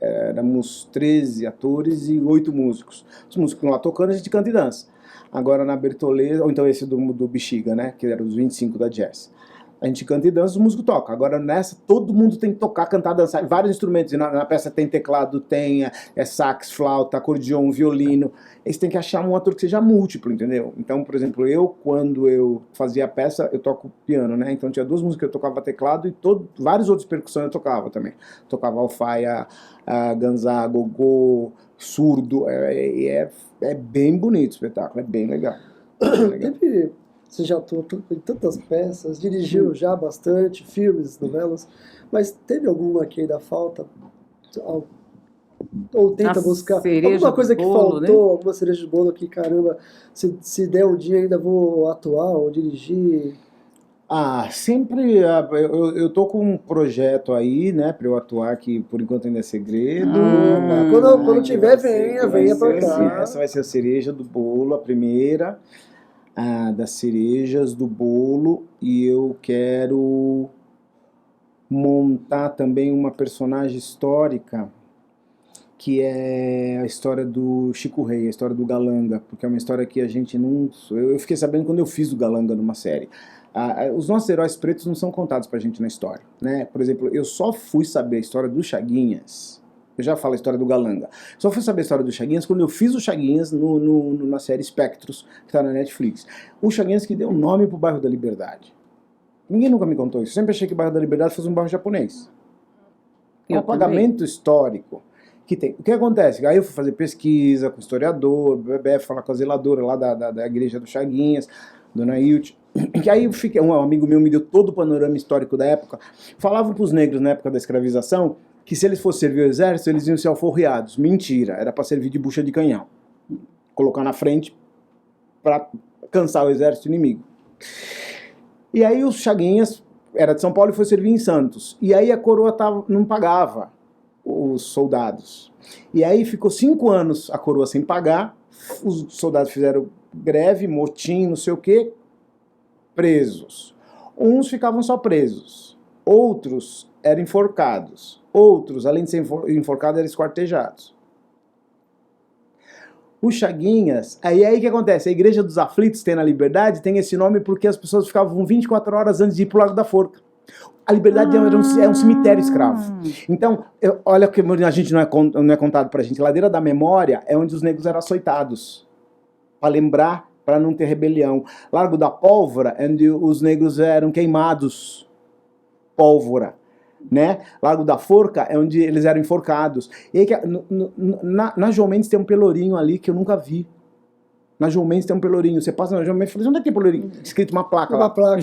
éramos 13 atores e 8 músicos. Os músicos lá tocando, a gente canta e dança. Agora na Bertoleza, ou então esse do Bexiga, né, que era os 25 da Jazz. A gente canta e dança, os músicos tocam. Agora nessa, todo mundo tem que tocar, cantar, dançar. Vários instrumentos. E na peça tem teclado, tem sax, flauta, acordeon, violino. Eles têm que achar um ator que seja múltiplo, entendeu? Então, por exemplo, quando eu fazia a peça, eu toco piano, né? Então tinha 2 músicas que eu tocava teclado e vários outros percussões eu tocava também. Tocava alfaia, ganzá, gogô, surdo. É bem bonito o espetáculo, é bem legal. Você já atuou em tantas peças, dirigiu já bastante, filmes, novelas, mas teve alguma que ainda falta? Ou tenta buscar alguma coisa que faltou, né? Alguma cereja de bolo que, caramba, se der um dia ainda vou atuar ou dirigir? Sempre, eu tô com um projeto aí, né, pra eu atuar, que por enquanto ainda é segredo. Quando tiver, venha pra cá. Essa vai ser a cereja do bolo, a primeira das cerejas do bolo, e eu quero montar também uma personagem histórica, que é a história do Chico Rei, a história do Galanga, porque é uma história que a gente não... Eu fiquei sabendo quando eu fiz o Galanga numa série. Os nossos heróis pretos não são contados pra gente na história, né? Por exemplo, eu só fui saber a história do Chaguinhas, eu já falo a história do Galanga, só fui saber a história do Chaguinhas quando eu fiz o Chaguinhas na série Espectros, que tá na Netflix. O Chaguinhas que deu nome pro bairro da Liberdade. Ninguém nunca me contou isso. Eu sempre achei que o bairro da Liberdade fosse um bairro japonês. É um apagamento histórico que tem. O que acontece? Aí eu fui fazer pesquisa com o historiador, falar com a zeladora lá da igreja do Chaguinhas, Dona Ilte. Que aí um amigo meu me deu todo o panorama histórico da época. Falavam para os negros na época da escravização que se eles fossem servir o exército, eles iam ser alforriados. Mentira, era para servir de bucha de canhão. Colocar na frente para cansar o exército inimigo. E aí os Chaguinhas, era de São Paulo e foi servir em Santos. E aí a coroa não pagava os soldados. E aí ficou 5 anos a coroa sem pagar, os soldados fizeram greve, motim, não sei o quê, presos. Uns ficavam só presos, outros eram enforcados, outros, além de ser enforcados, eram esquartejados. Os Chaguinhas, aí o que acontece? A Igreja dos Aflitos tem na Liberdade, tem esse nome porque as pessoas ficavam 24 horas antes de ir pro Lago da Forca. A Liberdade é um cemitério escravo. Então, olha que a gente não é contado pra gente. Ladeira da Memória é onde os negros eram açoitados, para lembrar, para não ter rebelião. Largo da Pólvora é onde os negros eram queimados, pólvora, né? Largo da Forca é onde eles eram enforcados. E aí, na João Mendes tem um pelourinho ali que eu nunca vi. Na João Mendes tem um pelourinho. Você passa na João Mendes e fala, onde é que tem pelourinho? Escrito uma placa lá. Uma placa.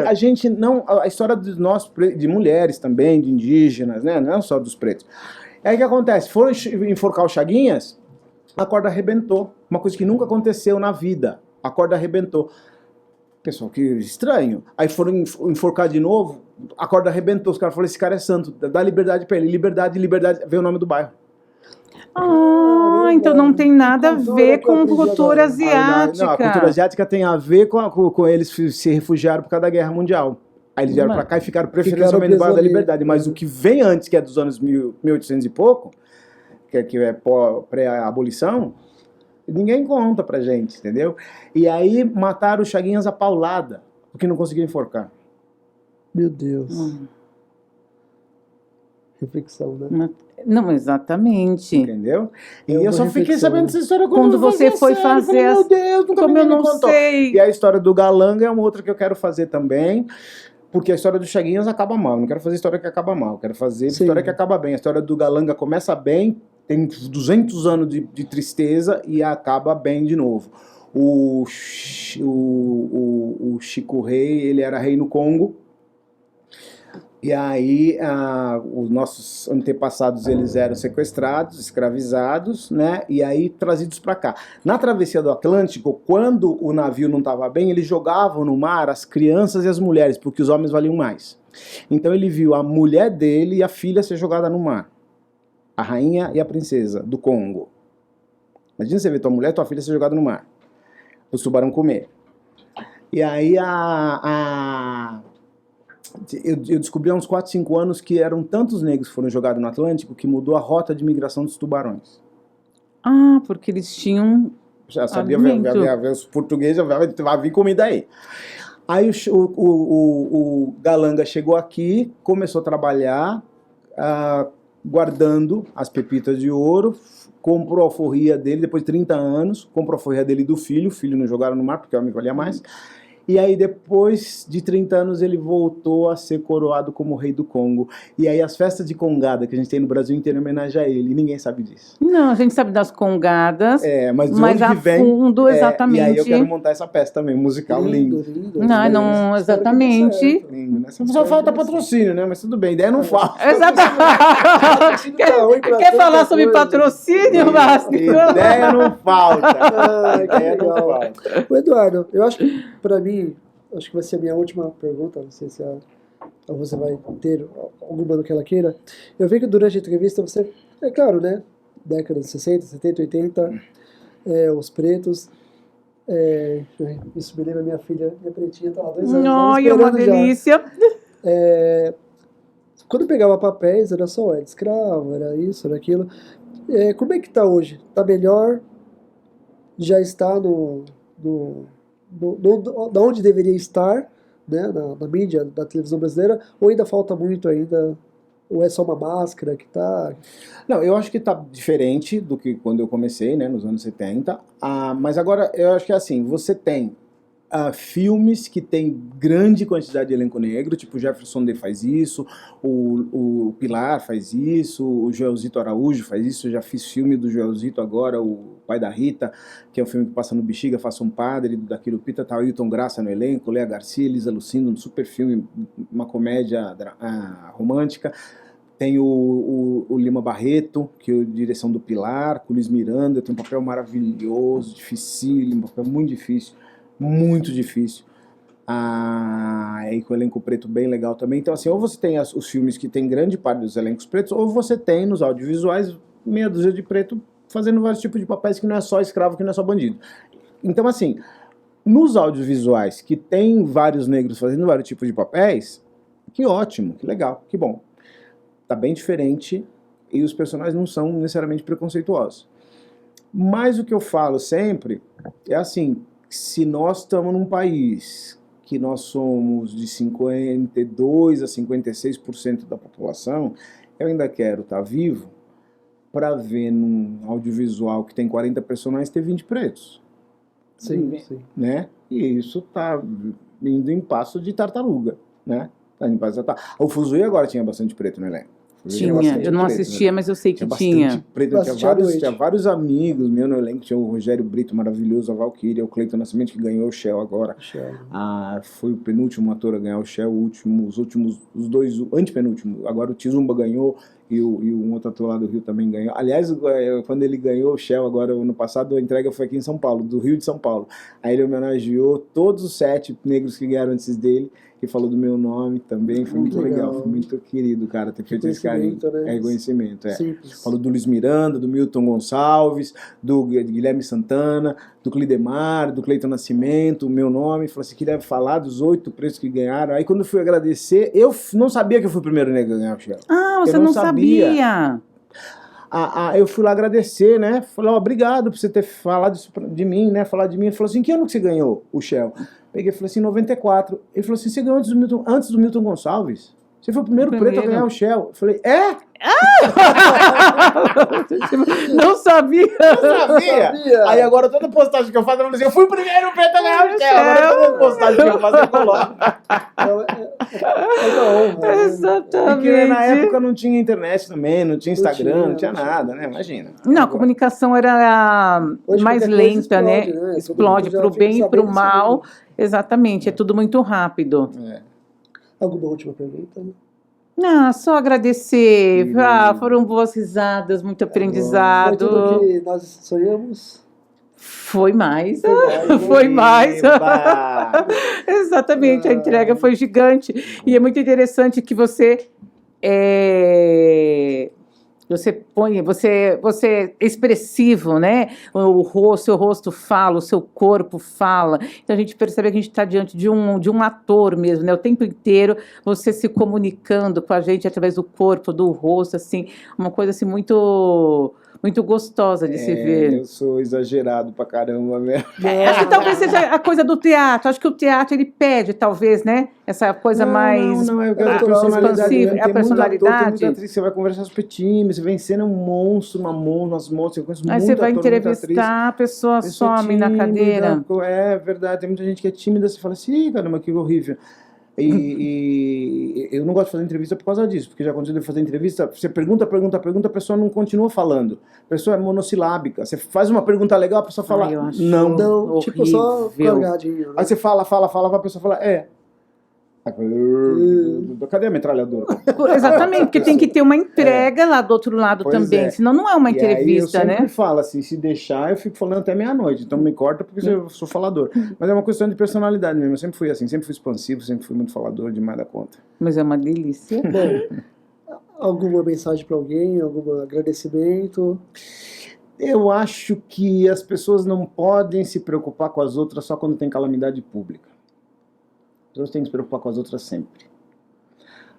A gente não... A história de mulheres também, de indígenas, né? Não é só dos pretos. Aí o que acontece? Foram enforcar os Chaguinhas, a corda arrebentou. Uma coisa que nunca aconteceu na vida. A corda arrebentou. Pessoal, que estranho. Aí foram enforcar de novo, a corda arrebentou. Os caras falaram, esse cara é santo, dá liberdade pra ele. Liberdade, liberdade. Veio o nome do bairro. Então não tem nada a ver com cultura asiática. Não, a cultura asiática tem a ver com eles se refugiaram por causa da Guerra Mundial. Aí eles vieram pra cá e ficaram preferencialmente no bairro da Liberdade. Mas o que vem antes, que é dos anos 1800 e pouco, que é pré-abolição, ninguém conta pra gente, entendeu? E aí mataram os Chaguinhas a paulada, porque não conseguiam enforcar. Meu Deus. Reflexão, né? Não, exatamente. Entendeu? E eu só fiquei sabendo dessa história quando você foi fazer. Meu Deus, nunca como ninguém eu não me contou. sei. E a história do Galanga é uma outra que eu quero fazer também, Porque a história do Chaguinhas acaba mal. Eu não quero fazer história que acaba mal. Eu quero fazer Sim. história que acaba bem. A história do Galanga começa bem, tem 200 anos de tristeza e acaba bem de novo. O Chico Rei, ele era rei no Congo. E aí, os nossos antepassados, eles eram sequestrados, escravizados, né? E aí trazidos para cá. Na travessia do Atlântico, quando o navio não estava bem, eles jogavam no mar as crianças e as mulheres, porque os homens valiam mais. Então ele viu a mulher dele e a filha ser jogada no mar. A rainha e a princesa do Congo. Imagina você ver tua mulher e tua filha ser jogada no mar. Os tubarão comer. E aí eu descobri há uns 4, 5 anos que eram tantos negros que foram jogados no Atlântico que mudou a rota de migração dos tubarões. Ah, porque eles tinham Já sabia, alimento. os portugueses, vai vir comida aí. Aí o Galanga chegou aqui, começou a trabalhar, guardando as pepitas de ouro, comprou a alforria dele, depois de 30 anos, comprou a alforria dele e do filho, o filho não jogaram no mar porque o homem valia mais. E aí, depois de 30 anos, ele voltou a ser coroado como rei do Congo. E aí, as festas de congada que a gente tem no Brasil inteiro homenagem a ele. E ninguém sabe disso. Não, a gente sabe das congadas, Mas de mas onde a que vem? fundo, exatamente. E aí, eu quero montar essa peça também, musical lindo. Não, exatamente. Lindo, né? Só falta patrocínio, né? Mas tudo bem, ideia não falta. Exatamente. Quer falar sobre patrocínio, Vasco? Ideia não falta. Que legal. O Eduardo, eu acho que, para mim, acho que vai ser a minha última pergunta, não sei se você vai ter alguma do que ela queira. Eu vi que durante a entrevista você, é claro, né, décadas de 60, 70, 80, os pretos, isso me lembra minha filha, minha pretinha, tá lá 2 anos. Ai, é uma delícia. Quando pegava papéis, era só era escravo, era isso, era aquilo. Como é que tá hoje? Tá melhor? Já está da onde deveria estar, né, na mídia, da televisão brasileira, ou ainda falta muito ainda, ou é só uma máscara que tá... Não, eu acho que tá diferente do que quando eu comecei, né, nos anos 70, mas agora eu acho que é assim, você tem filmes que tem grande quantidade de elenco negro, tipo o Jefferson D faz isso, o Pilar faz isso, o Joelzito Araújo faz isso, eu já fiz filme do Joelzito agora, o Pai da Rita, que é um filme que passa no Bexiga, Faça um Padre, da Quirupita, tá o Ailton Graça no elenco, Léa Garcia, Elisa Lucindo, um super filme, uma comédia romântica. Tem o Lima Barreto, que é a direção do Pilar, com o Luiz Miranda, tem um papel maravilhoso, dificílimo, um papel muito difícil. Muito difícil. E com o elenco preto bem legal também. Então, assim, ou você tem os filmes que tem grande parte dos elencos pretos, ou você tem nos audiovisuais meia dúzia de preto fazendo vários tipos de papéis que não é só escravo, que não é só bandido. Então, assim, nos audiovisuais que tem vários negros fazendo vários tipos de papéis, que ótimo, que legal, que bom. Tá bem diferente e os personagens não são necessariamente preconceituosos. Mas o que eu falo sempre é assim, se nós estamos num país que nós somos de 52% a 56% da população, eu ainda quero estar vivo para ver num audiovisual que tem 40 personagens ter 20 pretos. Sim. Né? E isso tá indo em passo de tartaruga, né? Tá indo em passo de tartaruga. O Fuzui agora tinha bastante preto no elenco. Tinha, eu não assistia, mas eu sei que tinha. Preto, tinha vários amigos meus no elenco, tinha o Rogério Brito, maravilhoso, a Valquíria, o Cleiton Nascimento, que ganhou o Shell agora. Foi o penúltimo ator a ganhar o Shell, os dois, o antepenúltimo, agora o Tizumba ganhou e um outro ator lá do Rio também ganhou. Aliás, quando ele ganhou o Shell agora, ano passado, a entrega foi aqui em São Paulo, do Rio de São Paulo. Aí ele homenageou todos os 7 negros que ganharam antes dele, e falou do meu nome também, foi muito legal, foi muito querido, cara, ter feito esse carinho. Né? Reconhecimento, Falou do Luiz Miranda, do Milton Gonçalves, do Guilherme Santana, do Clidemar, do Cleiton Nascimento, o meu nome, falou assim, queria falar dos 8 preços que ganharam. Aí quando eu fui agradecer, eu não sabia que eu fui o primeiro negro a ganhar o Shell. Você não sabia? Eu fui lá agradecer, né? Falei, obrigado por você ter falado isso de mim, né? Falar de mim. Ele falou assim, que ano que você ganhou o Shell? Peguei e falei assim, 94. Ele falou assim, você ganhou antes do Milton Gonçalves? Você foi o primeiro preto a ganhar o Shell. Eu falei, Não sabia. Sabia? Aí agora toda postagem que eu faço, eu falo assim, eu fui o primeiro Preta Leal de Kel. Agora toda postagem que eu faço, eu coloco. É uma honra. Né? Exatamente. Porque na época não tinha internet também, não tinha Instagram, não tinha não tinha. nada, né? Imagina. Não, a comunicação era Hoje mais qualquer coisa lenta, né? explode, né? Explode Todo mundo já para o fica bem e para o sabendo mal. sobre Exatamente, é tudo muito rápido. É. Alguma última pergunta? Ah, só agradecer. Querido. Foram boas risadas, muito Foi aprendizado. tudo que nós sonhamos? Foi mais. mais, Foi mais. Eba! Exatamente, a entrega foi gigante. E é muito interessante que você você é expressivo, né? Seu rosto fala, o seu corpo fala. Então a gente percebe que a gente está diante de um ator mesmo, né? O tempo inteiro você se comunicando com a gente através do corpo, do rosto, assim, uma coisa assim muito gostosa de se ver. Eu sou exagerado pra caramba mesmo. Acho que talvez seja a coisa do teatro. Acho que o teatro ele pede, talvez, né? Essa coisa mais Não, é a personalidade, personalidade. expansiva, a personalidade. Atriz, você vai conversar super tímido, você vem sendo um monstro, umas monstros, eu conheço Aí muito você vai ator, muita atriz. entrevistar, a pessoa Pessoa some na tímida, cadeira. É verdade, tem muita gente que é tímida, você fala assim, "Ih, caramba, que horrível." E eu não gosto de fazer entrevista por causa disso, porque já aconteceu de fazer entrevista, você pergunta, a pessoa não continua falando. A pessoa é monossilábica. Você faz uma pergunta legal, a pessoa fala, Eu acho não. Não, tipo só horrível. cargadinho. Né? Aí você fala, a pessoa fala, é. Cadê a metralhadora? Exatamente, porque tem que ter uma entrega lá do outro lado Pois também, é. senão não é uma E aí eu entrevista, sempre né? falo assim, se deixar, eu fico falando até meia-noite. Então me corta porque eu sou falador. Mas é uma questão de personalidade mesmo. Eu sempre fui assim, sempre fui expansivo, sempre fui muito falador, demais da conta. Mas é uma delícia. Bom, alguma mensagem para alguém, algum agradecimento? Eu acho que as pessoas não podem se preocupar com as outras só quando tem calamidade pública. As pessoas têm que se preocupar com as outras sempre.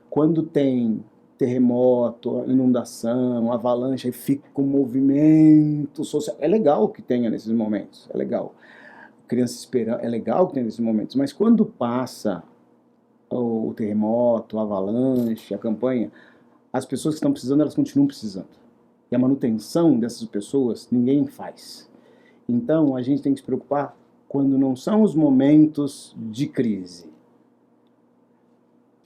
Quando tem terremoto, inundação, avalanche, aí fica um movimento social. É legal que tenha nesses momentos, é legal. Criança esperando, é legal que tenha nesses momentos. Mas quando passa o terremoto, a avalanche, a campanha, as pessoas que estão precisando, elas continuam precisando. E a manutenção dessas pessoas, ninguém faz. Então, a gente tem que se preocupar quando não são os momentos de crise.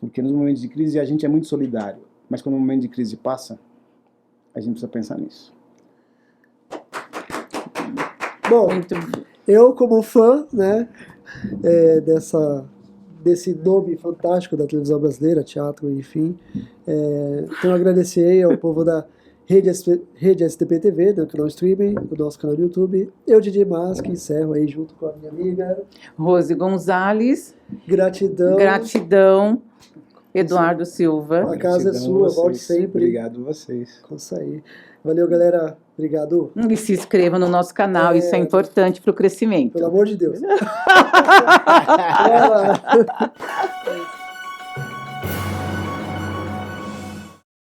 Porque nos momentos de crise a gente é muito solidário. Mas quando o momento de crise passa, a gente precisa pensar nisso. Bom, Muito eu como fã, né, desse nome fantástico da televisão brasileira, teatro, enfim, então agradecer aí ao povo da Rede STP TV, do canal streaming, do nosso canal do YouTube. Eu, Didi Mas, que encerro aí junto com a minha amiga. Rose Gonzalez, Gratidão. Eduardo Silva. A casa é sua, volte sempre. Obrigado a vocês. Com isso aí. Valeu, galera. Obrigado. E se inscreva no nosso canal, isso é importante para o crescimento. Pelo amor de Deus.